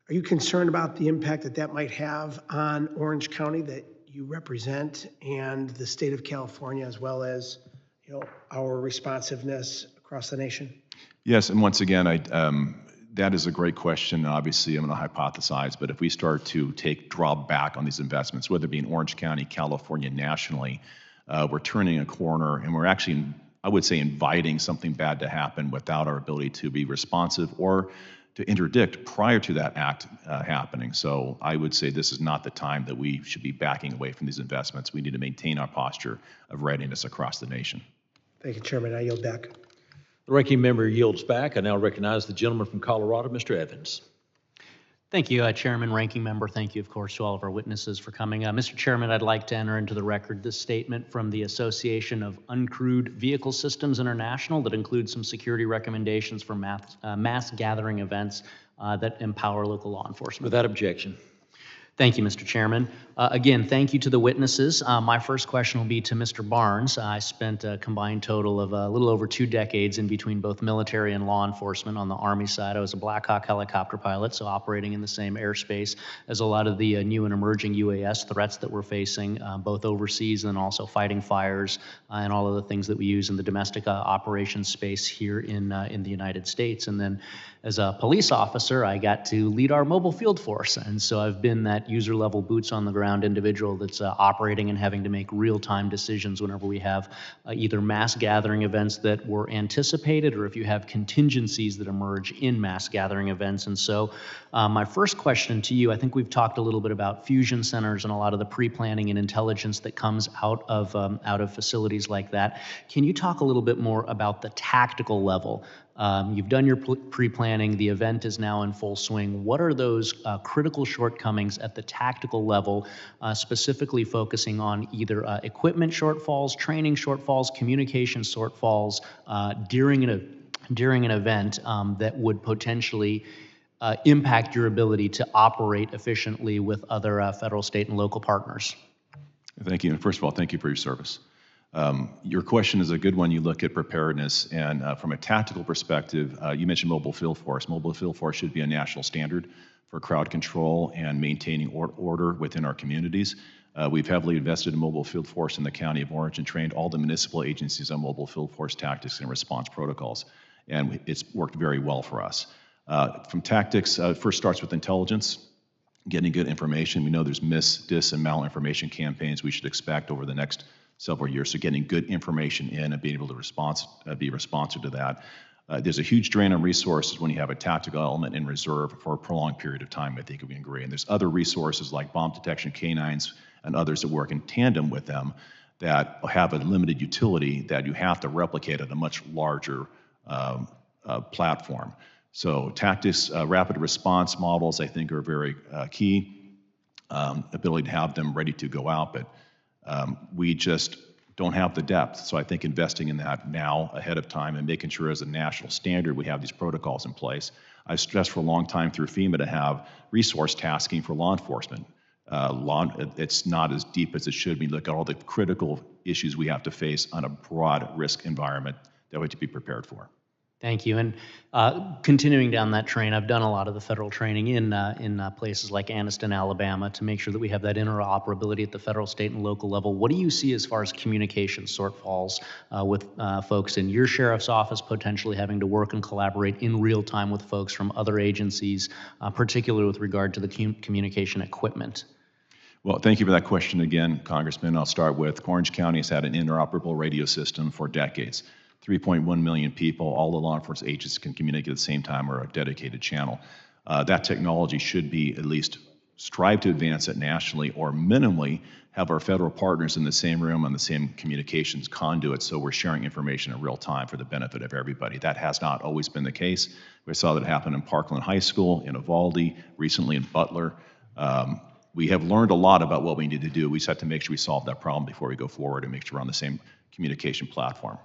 Are you concerned about the impact that might have on Orange County that you represent and the state of California, as well as our responsiveness across the nation? Yes, and once again, that is a great question. Obviously, I'm going to hypothesize, but if we start to draw back on these investments, whether it be in Orange County, California, nationally, we're turning a corner, and we're actually, I would say, inviting something bad to happen without our ability to be responsive or to interdict prior to that act happening. So I would say this is not the time that we should be backing away from these investments. We need to maintain our posture of readiness across the nation. Thank you, Chairman. I yield back. The ranking member yields back. I now recognize the gentleman from Colorado, Mr. Evans. Thank you, Chairman, Ranking Member. Thank you, of course, to all of our witnesses for coming. Mr. Chairman, I'd like to enter into the record this statement from the Association of Uncrewed Vehicle Systems International that includes some security recommendations for mass gathering events that empower local law enforcement. Without objection. Thank you, Mr. Chairman. Again, thank you to the witnesses. My first question will be to Mr. Barnes. I spent a combined total of a little over 2 decades in between both military and law enforcement. On the Army side, I was a Black Hawk helicopter pilot, so operating in the same airspace as a lot of the new and emerging UAS threats that we're facing, both overseas and also fighting fires and all of the things that we use in the domestic operations space here in the United States. And then as a police officer, I got to lead our mobile field force, and so I've been that user-level, boots-on-the-ground individual that's operating and having to make real-time decisions whenever we have either mass gathering events that were anticipated or if you have contingencies that emerge in mass gathering events. And so my first question to you, I think we've talked a little bit about fusion centers and a lot of the pre-planning and intelligence that comes out of facilities like that. Can you talk a little bit more about the tactical level? You've done your pre-planning, the event is now in full swing. What are those critical shortcomings at the tactical level, specifically focusing on either equipment shortfalls, training shortfalls, communication shortfalls during an event that would potentially impact your ability to operate efficiently with other federal, state, and local partners? Thank you. And first of all, thank you for your service. Your question is a good one. You look at preparedness, and from a tactical perspective, you mentioned mobile field force. Mobile field force should be a national standard for crowd control and maintaining order within our communities. We've heavily invested in mobile field force in the County of Orange and trained all the municipal agencies on mobile field force tactics and response protocols, and it's worked very well for us. From tactics, first starts with intelligence, getting good information. We know there's dis, and malinformation campaigns we should expect over the next several years, so getting good information in and being able to be responsive to that. There's a huge drain on resources when you have a tactical element in reserve for a prolonged period of time, I think we can agree. And there's other resources like bomb detection canines and others that work in tandem with them that have a limited utility that you have to replicate at a much larger platform. So tactics, rapid response models, I think, are very key. Ability to have them ready to go out, but we just don't have the depth. So I think investing in that now ahead of time and making sure as a national standard we have these protocols in place. I've stressed for a long time through FEMA to have resource tasking for law enforcement. It's not as deep as it should be. Look at all the critical issues we have to face on a broad risk environment that we have to be prepared for. Thank you. And continuing down that train, I've done a lot of the federal training in places like Anniston, Alabama, to make sure that we have that interoperability at the federal, state, and local level. What do you see as far as communication shortfalls with folks in your sheriff's office potentially having to work and collaborate in real time with folks from other agencies, particularly with regard to the communication equipment? Well, thank you for that question again, Congressman. I'll start with Orange County has had an interoperable radio system for decades. 3.1 million people, all the law enforcement agencies can communicate at the same time or a dedicated channel. That technology should be at least strive to advance it nationally or minimally have our federal partners in the same room on the same communications conduit so we're sharing information in real time for the benefit of everybody. That has not always been the case. We saw that happen in Parkland High School, in Uvalde, recently in Butler. We have learned a lot about what we need to do. We just have to make sure we solve that problem before we go forward and make sure we're on the same communication platform.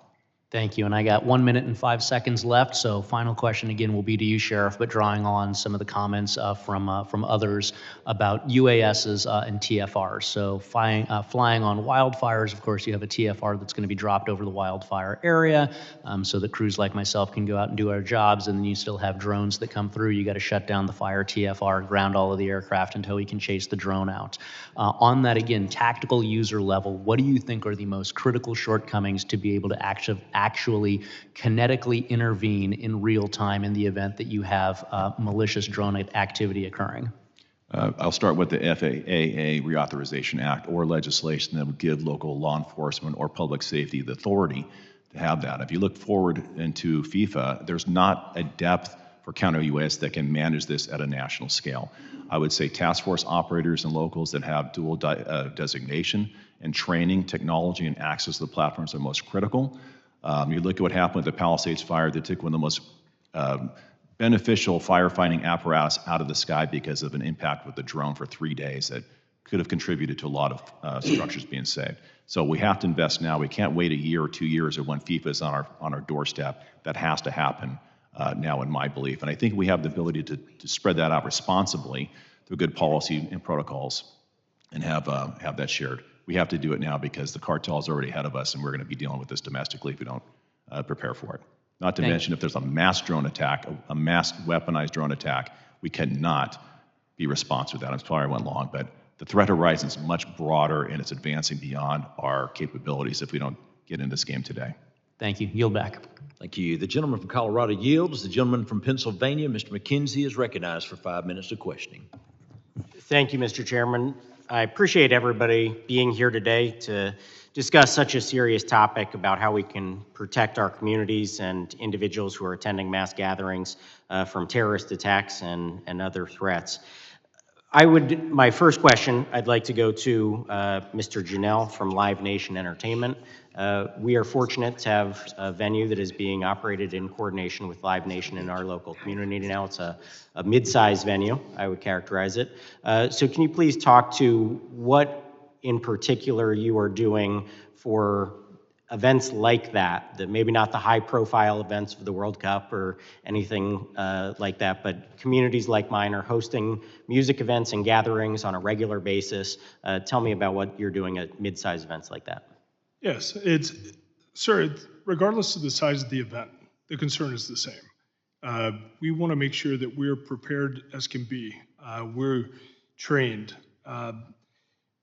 Thank you. And I got 1 minute and 5 seconds left. So final question again will be to you, Sheriff, but drawing on some of the comments from others about UASs and TFRs. So flying on wildfires, of course, you have a TFR that's going to be dropped over the wildfire area so that crews like myself can go out and do our jobs. And then you still have drones that come through. You got to shut down the fire TFR, ground all of the aircraft until we can chase the drone out. On that, again, tactical user level, what do you think are the most critical shortcomings to be able to actually kinetically intervene in real time in the event that you have malicious drone activity occurring? I'll start with the FAA Reauthorization Act or legislation that would give local law enforcement or public safety the authority to have that. If you look forward into FIFA, there's not a depth for counter-UAS that can manage this at a national scale. I would say task force operators and locals that have dual designation and training, technology, and access to the platforms are most critical. You look at what happened with the Palisades fire. They took one of the most beneficial firefighting apparatus out of the sky because of an impact with the drone for 3 days that could have contributed to a lot of structures being saved. So we have to invest now. We can't wait a year or 2 years or when FIFA is on our doorstep. That has to happen now, in my belief. And I think we have the ability to spread that out responsibly through good policy and protocols and have that shared. We have to do it now because the cartel is already ahead of us, and we're going to be dealing with this domestically if we don't prepare for it. Not to mention, if there's a mass drone attack, a mass weaponized drone attack, we cannot be responsive to that. I'm sorry I went long, but the threat horizon is much broader, and it's advancing beyond our capabilities if we don't get in this game today. Thank you. Yield back. Thank you. The gentleman from Colorado yields. The gentleman from Pennsylvania, Mr. McKenzie, is recognized for 5 minutes of questioning. Thank you, Mr. Chairman. I appreciate everybody being here today to discuss such a serious topic about how we can protect our communities and individuals who are attending mass gatherings from terrorist attacks and other threats. My first question, I'd like to go to Mr. Janelle from Live Nation Entertainment. We are fortunate to have a venue that is being operated in coordination with Live Nation in our local community. Now it's a mid-sized venue, I would characterize it. So can you please talk to what in particular you are doing for events like that maybe not the high-profile events of the World Cup or anything like that, but communities like mine are hosting music events and gatherings on a regular basis. Tell me about what you're doing at mid-sized events like that. Yes, regardless of the size of the event, the concern is the same. We want to make sure that we're prepared as can be. We're trained,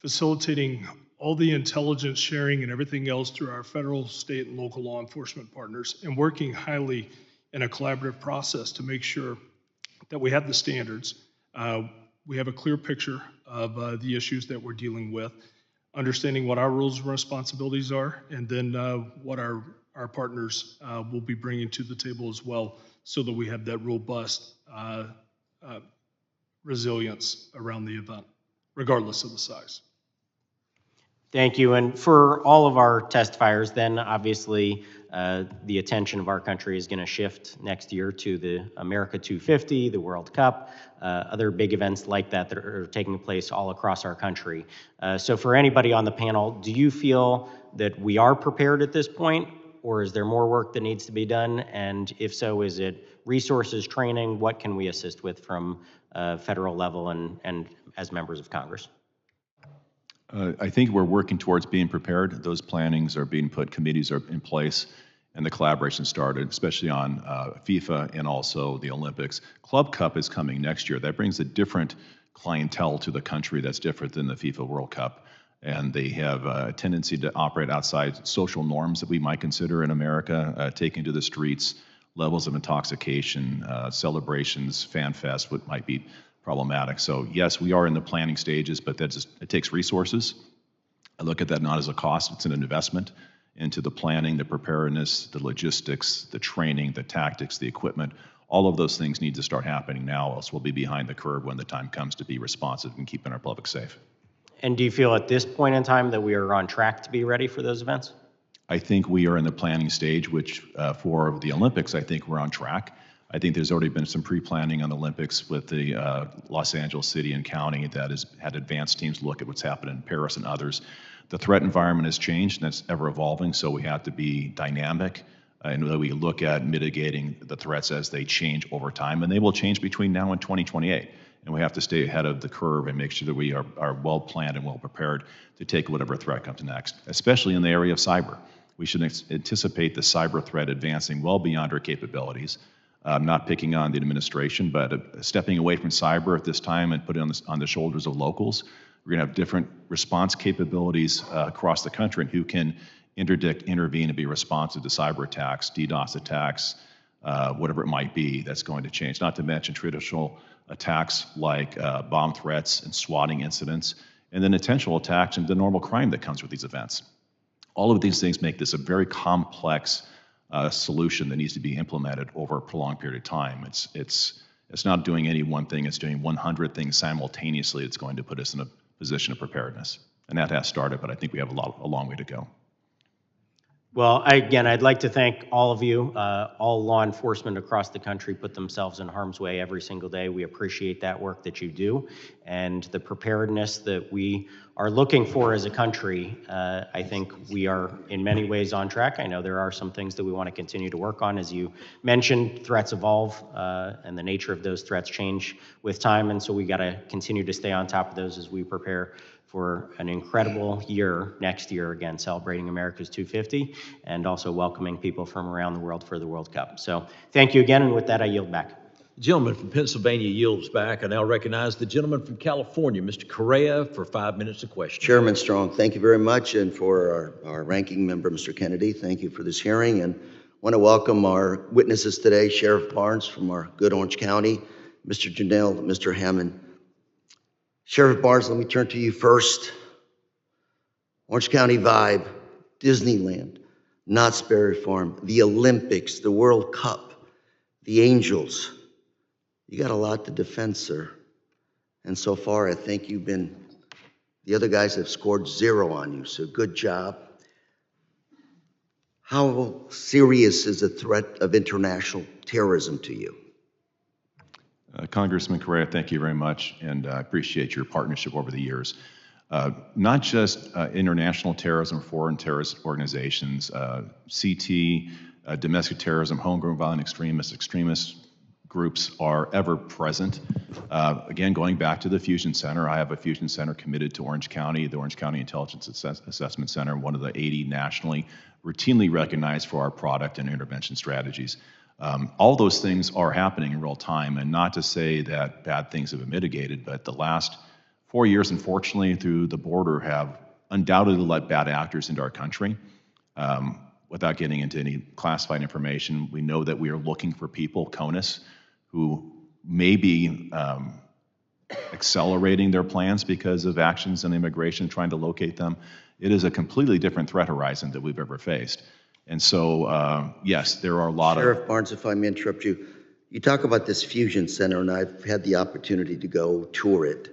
facilitating all the intelligence sharing and everything else through our federal, state, and local law enforcement partners, and working highly in a collaborative process to make sure that we have the standards, we have a clear picture of the issues that we're dealing with, understanding what our roles and responsibilities are, and then what our partners will be bringing to the table as well, so that we have that robust resilience around the event, regardless of the size. Thank you. And for all of our testifiers, then obviously the attention of our country is going to shift next year to the America 250, the World Cup, other big events like that that are taking place all across our country. So for anybody on the panel, do you feel that we are prepared at this point, or is there more work that needs to be done? And if so, is it resources, training? What can we assist with from federal level and as members of Congress? I think we're working towards being prepared. Those plannings are being put, committees are in place, and the collaboration started, especially on FIFA and also the Olympics. Club Cup is coming next year. That brings a different clientele to the country that's different than the FIFA World Cup. And they have a tendency to operate outside social norms that we might consider in America, taking to the streets, levels of intoxication, celebrations, fan fest, what might be problematic. So yes, we are in the planning stages, but it takes resources. I look at that not as a cost, it's an investment into the planning, the preparedness, the logistics, the training, the tactics, the equipment. All of those things need to start happening now, else we'll be behind the curve when the time comes to be responsive and keeping our public safe. And do you feel at this point in time that we are on track to be ready for those events? I think we are in the planning stage, which for the Olympics, I think we're on track. I think there's already been some pre-planning on the Olympics with the Los Angeles City and County that has had advanced teams look at what's happened in Paris and others. The threat environment has changed, and it's ever evolving, so we have to be dynamic and we look at mitigating the threats as they change over time, and they will change between now and 2028. And we have to stay ahead of the curve and make sure that we are well planned and well prepared to take whatever threat comes next, especially in the area of cyber. We should anticipate the cyber threat advancing well beyond our capabilities. Not picking on the administration, but stepping away from cyber at this time and putting it on the shoulders of locals. We're going to have different response capabilities across the country, and who can interdict, intervene, and be responsive to cyber attacks, DDoS attacks, whatever it might be. That's going to change. Not to mention traditional attacks like bomb threats and swatting incidents, and then intentional attacks and the normal crime that comes with these events. All of these things make this a very complex solution that needs to be implemented over a prolonged period of time. It's not doing any one thing, it's doing 100 things simultaneously. It's going to put us in a position of preparedness. And that has started, but I think we have a long way to go. Well, again, I'd like to thank all of you. All law enforcement across the country put themselves in harm's way every single day. We appreciate that work that you do and the preparedness that we are looking for as a country. I think we are in many ways on track. I know there are some things that we want to continue to work on. As you mentioned, threats evolve and the nature of those threats change with time, and so we got to continue to stay on top of those as we prepare for an incredible year next year, again, celebrating America's 250 and also welcoming people from around the world for the World Cup. So thank you again, and with that, I yield back. The gentleman from Pennsylvania yields back. I now recognize the gentleman from California, Mr. Correa, for 5 minutes of questioning. Chairman Strong, thank you very much, and for our ranking member, Mr. Kennedy, thank you for this hearing, and want to welcome our witnesses today, Sheriff Barnes from our good Orange County, Mr. Janelle, Mr. Hammond. Sheriff Barnes, let me turn to you first. Orange County vibe, Disneyland, Knott's Berry Farm, the Olympics, the World Cup, the Angels. You got a lot to defend, sir. And so far, I think the other guys have scored 0 on you, so good job. How serious is the threat of international terrorism to you? Congressman Correa, thank you very much, and I appreciate your partnership over the years. Not just international terrorism, foreign terrorist organizations, CT, domestic terrorism, homegrown violent extremist groups are ever present. Again, going back to the Fusion Center, I have a Fusion Center committed to Orange County, the Orange County Intelligence Assessment Center, one of the 80 nationally routinely recognized for our product and intervention strategies. All those things are happening in real time, and not to say that bad things have been mitigated, but the last 4 years, unfortunately, through the border have undoubtedly let bad actors into our country. Without getting into any classified information, we know that we are looking for people, CONUS, who may be accelerating their plans because of actions in immigration, trying to locate them. It is a completely different threat horizon that we've ever faced. And so, yes, there are a lot Sheriff Barnes, if I may interrupt you, you talk about this Fusion Center, and I've had the opportunity to go tour it.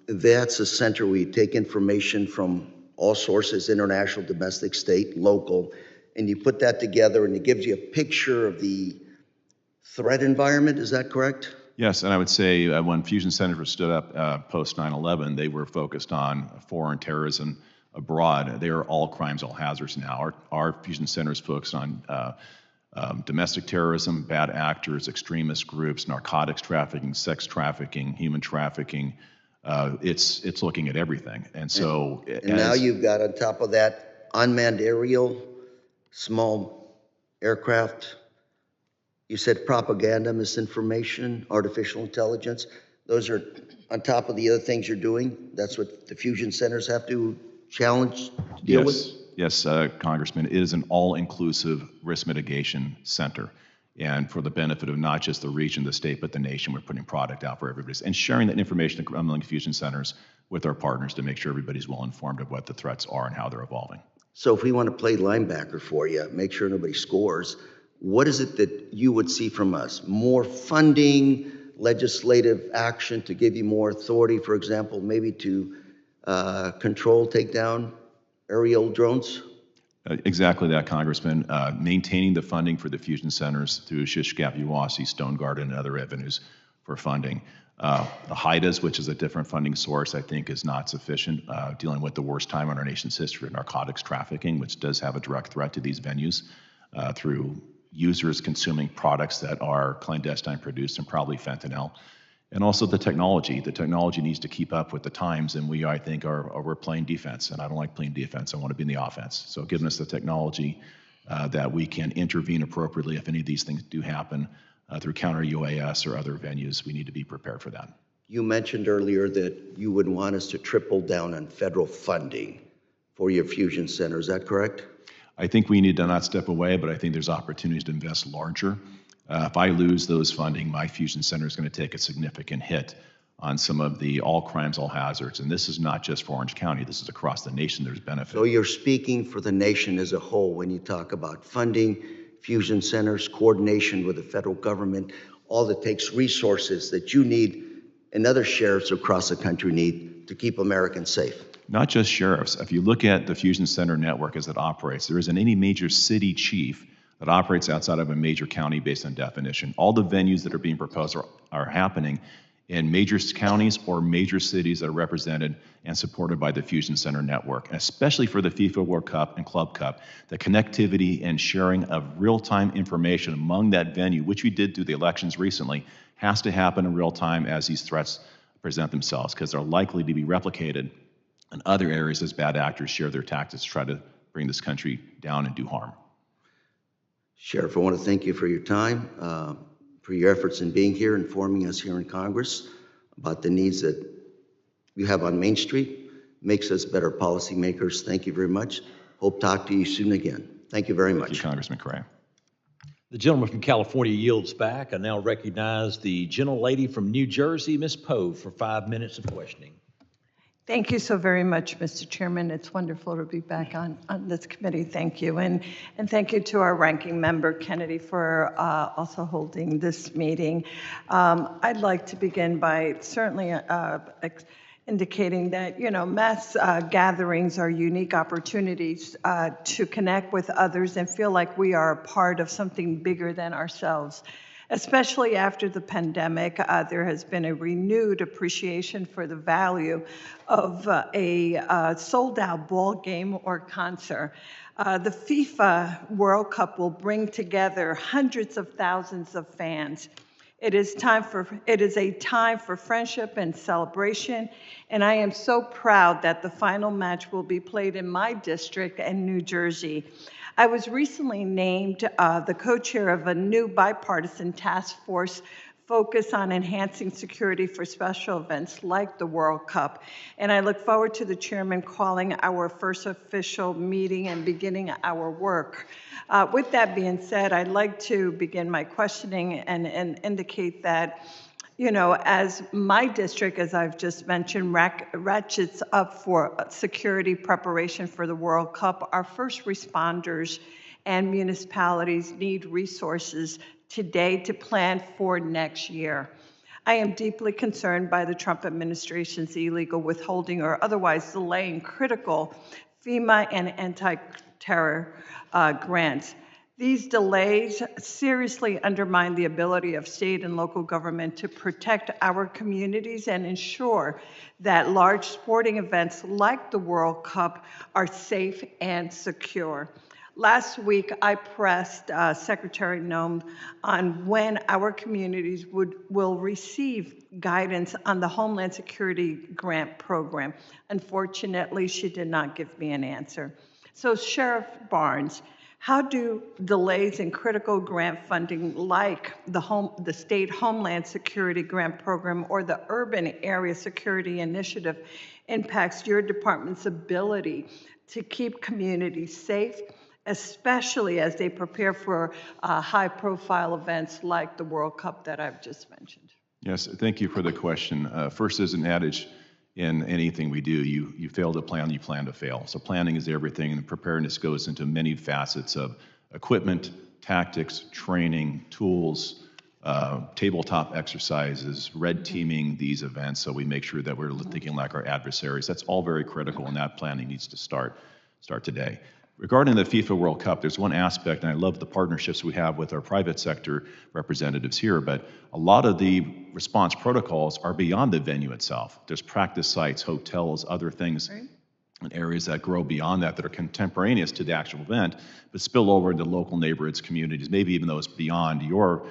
That's a center where you take information from all sources, international, domestic, state, local, and you put that together, and it gives you a picture of the threat environment. Is that correct? Yes, and I would say when Fusion Centers were stood up post 9/11, they were focused on foreign terrorism abroad. They are all crimes, all hazards now. Our Fusion Center is focused on domestic terrorism, bad actors, extremist groups, narcotics trafficking, sex trafficking, human trafficking. It's looking at everything. And so, and now you've got on top of that unmanned aerial, small aircraft. You said propaganda, misinformation, artificial intelligence. Those are on top of the other things you're doing. That's what the Fusion Centers have to challenge to deal with? Yes, Congressman. It is an all-inclusive risk mitigation center. And for the benefit of not just the region, the state, but the nation, we're putting product out for everybody and sharing that information among Fusion Centers with our partners to make sure everybody's well informed of what the threats are and how they're evolving. So if we want to play linebacker for you, make sure nobody scores, what is it that you would see from us? More funding, legislative action to give you more authority, for example, maybe to control, take down aerial drones? Exactly that, Congressman. Maintaining the funding for the Fusion Centers through Shishkap, Uwasi, Stone Garden, and other avenues for funding. The HIDAs, which is a different funding source, I think is not sufficient, dealing with the worst time in our nation's history of narcotics trafficking, which does have a direct threat to these venues through users consuming products that are clandestine produced and probably fentanyl. And also the technology. The technology needs to keep up with the times, and I think, we're playing defense, and I don't like playing defense. I want to be in the offense. So giving us the technology that we can intervene appropriately if any of these things do happen through counter UAS or other venues, we need to be prepared for that. You mentioned earlier that you would want us to triple down on federal funding for your Fusion Center. Is that correct? I think we need to not step away, but I think there's opportunities to invest larger. If I lose those funding, my fusion center is going to take a significant hit on some of the all crimes, all hazards. And this is not just for Orange County. This is across the nation. There's benefit. So you're speaking for the nation as a whole when you talk about funding, fusion centers, coordination with the federal government, all that takes resources that you need and other sheriffs across the country need to keep Americans safe. Not just sheriffs. If you look at the fusion center network as it operates, there isn't any major city chief that operates outside of a major county based on definition. All the venues that are being proposed are happening in major counties or major cities that are represented and supported by the Fusion Center network, and especially for the FIFA World Cup and Club Cup. The connectivity and sharing of real-time information among that venue, which we did through the elections recently, has to happen in real time as these threats present themselves, because they're likely to be replicated in other areas as bad actors share their tactics to try to bring this country down and do harm. Sheriff, I want to thank you for your time, for your efforts in being here, informing us here in Congress about the needs that you have on Main Street. Makes us better policymakers. Thank you very much. Hope to talk to you soon again. Thank you very much. Thank you, Congressman Cray. The gentleman from California yields back. I now recognize the gentlelady from New Jersey, Ms. Poe, for 5 minutes of questioning. Thank you so very much, Mr. Chairman. It's wonderful to be back on this committee. Thank you. And thank you to our ranking member, Kennedy, for also holding this meeting. I'd like to begin by certainly indicating that, mass gatherings are unique opportunities to connect with others and feel like we are a part of something bigger than ourselves. Especially after the pandemic, there has been a renewed appreciation for the value of a sold-out ball game or concert. The FIFA World Cup will bring together hundreds of thousands of fans. It is a time for friendship and celebration, and I am so proud that the final match will be played in my district in New Jersey. I was recently named the co-chair of a new bipartisan task force focused on enhancing security for special events like the World Cup. And I look forward to the chairman calling our first official meeting and beginning our work. With that being said, I'd like to begin my questioning and indicate that, as my district, as I've just mentioned, ratchets up for security preparation for the World Cup, our first responders and municipalities need resources today to plan for next year. I am deeply concerned by the Trump administration's illegal withholding or otherwise delaying critical FEMA and anti-terror grants. These delays seriously undermine the ability of state and local government to protect our communities and ensure that large sporting events like the World Cup are safe and secure. Last week, I pressed Secretary Noem on when our communities will receive guidance on the Homeland Security Grant Program. Unfortunately, she did not give me an answer. So, Sheriff Barnes, how do delays in critical grant funding like the State Homeland Security Grant Program or the Urban Area Security Initiative impacts your department's ability to keep communities safe, especially as they prepare for high-profile events like the World Cup that I've just mentioned? Yes, thank you for the question. First, there's an adage in anything we do, you fail to plan, you plan to fail. So planning is everything, and preparedness goes into many facets of equipment, tactics, training, tools, tabletop exercises, red teaming these events so we make sure that we're thinking like our adversaries. That's all very critical, and that planning needs to start today. Regarding the FIFA World Cup, there's one aspect, and I love the partnerships we have with our private sector representatives here, but a lot of the response protocols are beyond the venue itself. There's practice sites, hotels, other things, right, and areas that grow beyond that are contemporaneous to the actual event, but spill over into local neighborhoods, communities, maybe even those beyond your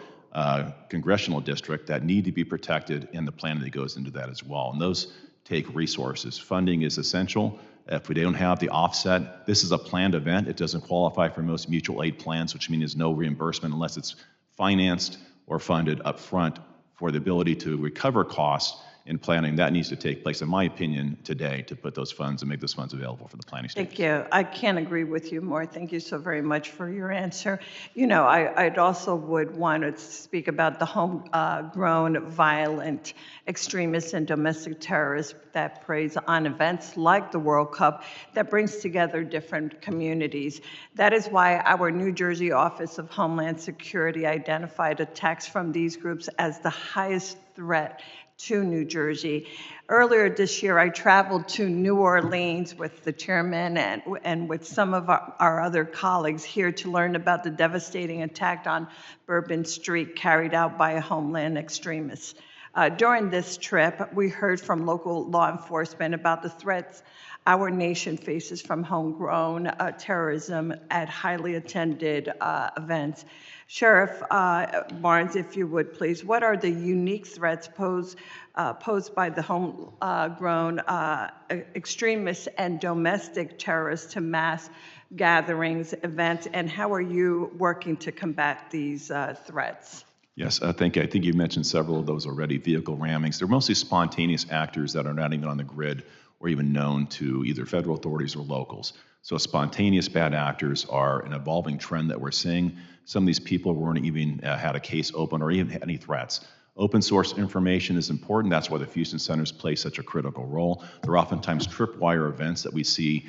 congressional district that need to be protected, and the planning that goes into that as well. And those take resources. Funding is essential. If we don't have the offset, this is a planned event. It doesn't qualify for most mutual aid plans, which means there's no reimbursement unless it's financed or funded up front for the ability to recover costs in planning. That needs to take place, in my opinion, today to put those funds and make those funds available for the planning stage. Thank you. I can't agree with you more. Thank you so very much for your answer. You know, I'd also would want to speak about the homegrown violent extremists and domestic terrorists that preys on events like the World Cup that brings together different communities. That is why our New Jersey Office of Homeland Security identified attacks from these groups as the highest threat to New Jersey. Earlier this year, I traveled to New Orleans with the chairman and with some of our other colleagues here to learn about the devastating attack on Bourbon Street carried out by a Homeland extremist. During this trip, we heard from local law enforcement about the threats our nation faces from homegrown terrorism at highly attended events. Sheriff Barnes, if you would please, what are the unique threats posed by the homegrown extremists and domestic terrorists to mass gatherings, events, and how are you working to combat these threats? Yes, thank you. I think you mentioned several of those already. Vehicle rammings. They're mostly spontaneous actors that are not even on the grid or even known to either federal authorities or locals. So spontaneous bad actors are an evolving trend that we're seeing. Some of these people weren't even had a case open or even had any threats. Open source information is important. That's why the Fusion Centers play such a critical role. They're oftentimes tripwire events that we see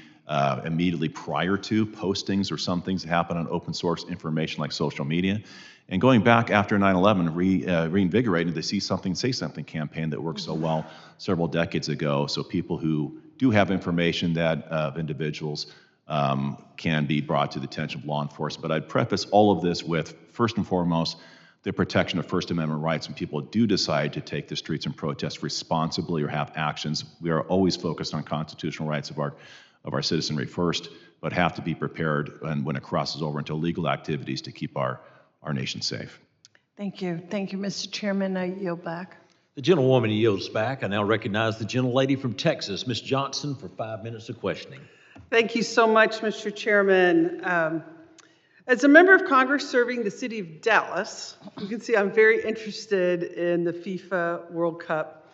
immediately prior to postings or some things that happen on open source information like social media. And going back after 9/11, reinvigorated the See Something, Say Something campaign that worked so well several decades ago. So people who do have information that of individuals can be brought to the attention of law enforcement. But I'd preface all of this with, first and foremost, the protection of First Amendment rights. When people do decide to take the streets and protest responsibly or have actions, we are always focused on constitutional rights of our citizenry first, but have to be prepared when it crosses over into illegal activities to keep our nation safe. Thank you. Thank you, Mr. Chairman. I yield back. The gentlewoman yields back. I now recognize the gentlelady from Texas, Ms. Johnson, for 5 minutes of questioning. Thank you so much, Mr. Chairman. As a member of Congress serving the city of Dallas, you can see I'm very interested in the FIFA World Cup.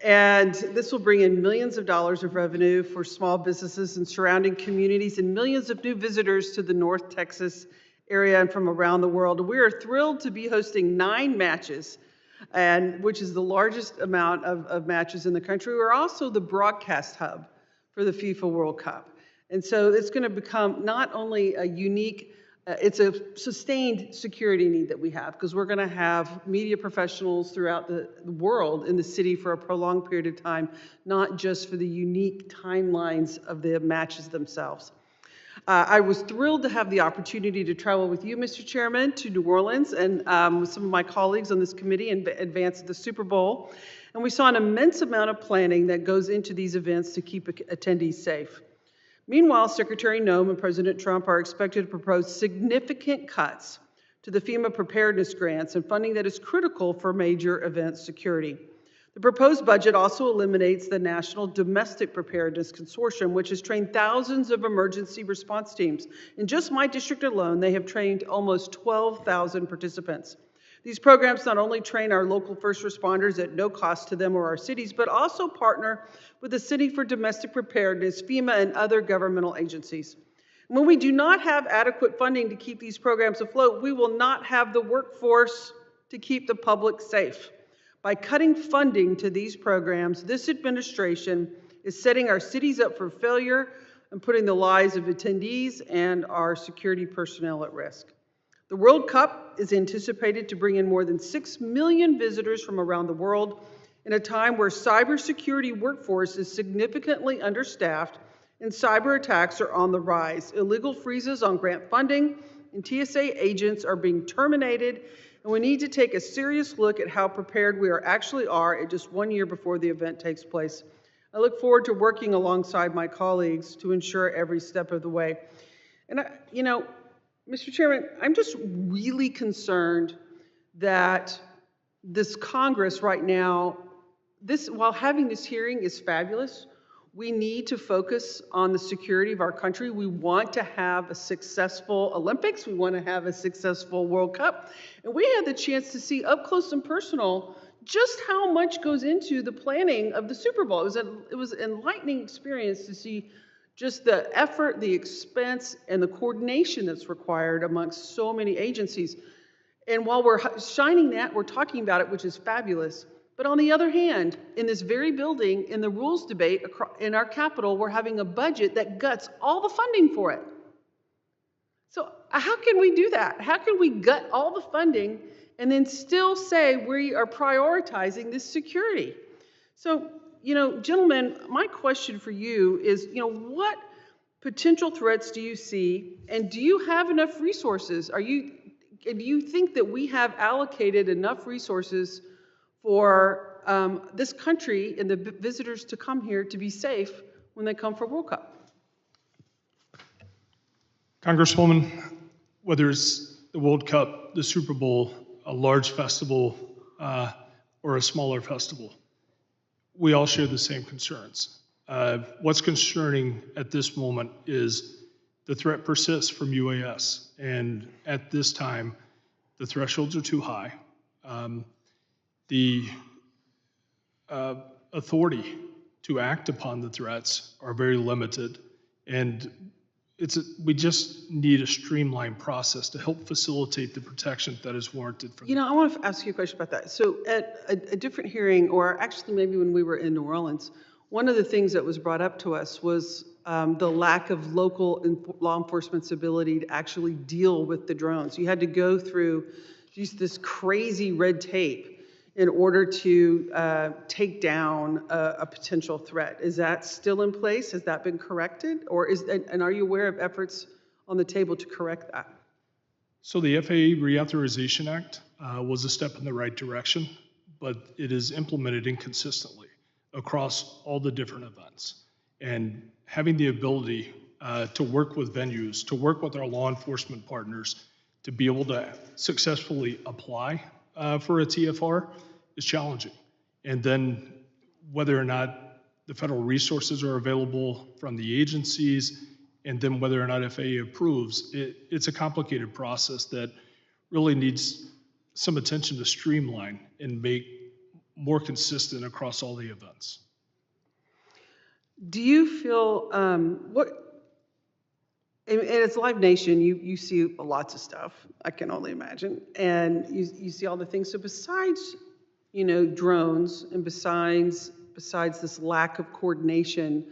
And this will bring in millions of dollars of revenue for small businesses and surrounding communities and millions of new visitors to the North Texas area and from around the world. We are thrilled to be hosting 9 matches, which is the largest amount of matches in the country. We're also the broadcast hub for the FIFA World Cup. And so it's going to become not only a unique, it's a sustained security need that we have, because we're going to have media professionals throughout the world in the city for a prolonged period of time, not just for the unique timelines of the matches themselves. I was thrilled to have the opportunity to travel with you, Mr. Chairman, to New Orleans and with some of my colleagues on this committee in advance of the Super Bowl. And we saw an immense amount of planning that goes into these events to keep attendees safe. Meanwhile, Secretary Noem and President Trump are expected to propose significant cuts to the FEMA preparedness grants and funding that is critical for major event security. The proposed budget also eliminates the National Domestic Preparedness Consortium, which has trained thousands of emergency response teams. In just my district alone, they have trained almost 12,000 participants. These programs not only train our local first responders at no cost to them or our cities, but also partner with the Center for Domestic Preparedness, FEMA, and other governmental agencies. When we do not have adequate funding to keep these programs afloat, we will not have the workforce to keep the public safe. By cutting funding to these programs, this administration is setting our cities up for failure and putting the lives of attendees and our security personnel at risk. The World Cup is anticipated to bring in more than 6 million visitors from around the world in a time where cybersecurity workforce is significantly understaffed and cyber attacks are on the rise. Illegal freezes on grant funding and TSA agents are being terminated, and we need to take a serious look at how prepared we actually are at just 1 year before the event takes place. I look forward to working alongside my colleagues to ensure every step of the way. And, Mr. Chairman, I'm just really concerned that this Congress right now, while having this hearing is fabulous, we need to focus on the security of our country. We want to have a successful Olympics. We want to have a successful World Cup. And we had the chance to see up close and personal just how much goes into the planning of the Super Bowl. It was an enlightening experience to see just the effort, the expense, and the coordination that's required amongst so many agencies. And while we're shining that, we're talking about it, which is fabulous. But on the other hand, in this very building, in the rules debate in our Capitol, we're having a budget that guts all the funding for it. So how can we do that? How can we gut all the funding and then still say we are prioritizing this security? So, gentlemen, my question for you is, what potential threats do you see, and do you have enough resources? Do you think that we have allocated enough resources for this country and the visitors to come here to be safe when they come for World Cup? Congresswoman, whether it's the World Cup, the Super Bowl, a large festival, or a smaller festival, we all share the same concerns. What's concerning at this moment is the threat persists from UAS, and at this time, the thresholds are too high. The authority to act upon the threats are very limited, and we just need a streamlined process to help facilitate the protection that is warranted for them. I want to ask you a question about that. So at a different hearing, or actually maybe when we were in New Orleans, one of the things that was brought up to us was the lack of local law enforcement's ability to actually deal with the drones. You had to go through just this crazy red tape in order to take down a potential threat. Is that still in place? Has that been corrected? And are you aware of efforts on the table to correct that? So the FAA Reauthorization Act was a step in the right direction, but it is implemented inconsistently across all the different events. And having the ability to work with venues, to work with our law enforcement partners, to be able to successfully apply for a TFR is challenging. And then whether or not the federal resources are available from the agencies, and then whether or not FAA approves, it's a complicated process that really needs some attention to streamline and make more consistent across all the events. Do you feel, and it's Live Nation, you see lots of stuff, I can only imagine, and you see all the things. So besides, drones, and besides this lack of coordination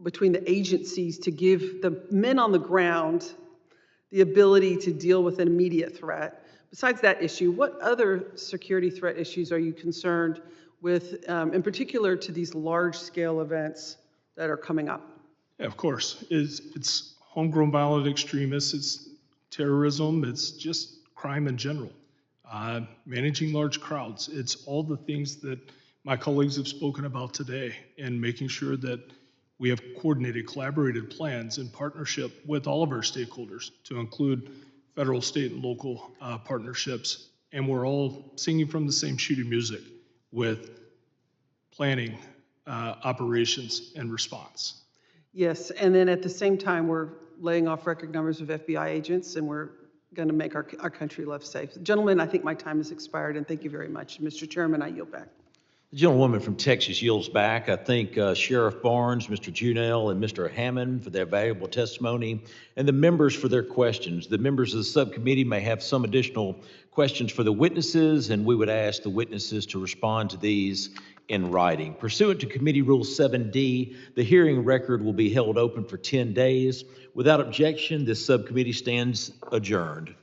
between the agencies to give the men on the ground the ability to deal with an immediate threat, besides that issue, what other security threat issues are you concerned with, in particular to these large-scale events that are coming up? Yeah, of course. It's homegrown violent extremists, it's terrorism, it's just crime in general. Managing large crowds, it's all the things that my colleagues have spoken about today, and making sure that we have coordinated, collaborated plans in partnership with all of our stakeholders to include federal, state, and local partnerships. And we're all singing from the same sheet of music with planning, operations, and response. Yes, and then at the same time, we're laying off record numbers of FBI agents, and we're going to make our country less safe. Gentlemen, I think my time has expired, and thank you very much. Mr. Chairman, I yield back. The gentlewoman from Texas yields back. I thank Sheriff Barnes, Mr. Junell, and Mr. Hammond for their valuable testimony, and the members for their questions. The members of the subcommittee may have some additional questions for the witnesses, and we would ask the witnesses to respond to these in writing. Pursuant to Committee Rule 7D, the hearing record will be held open for 10 days. Without objection, this subcommittee stands adjourned.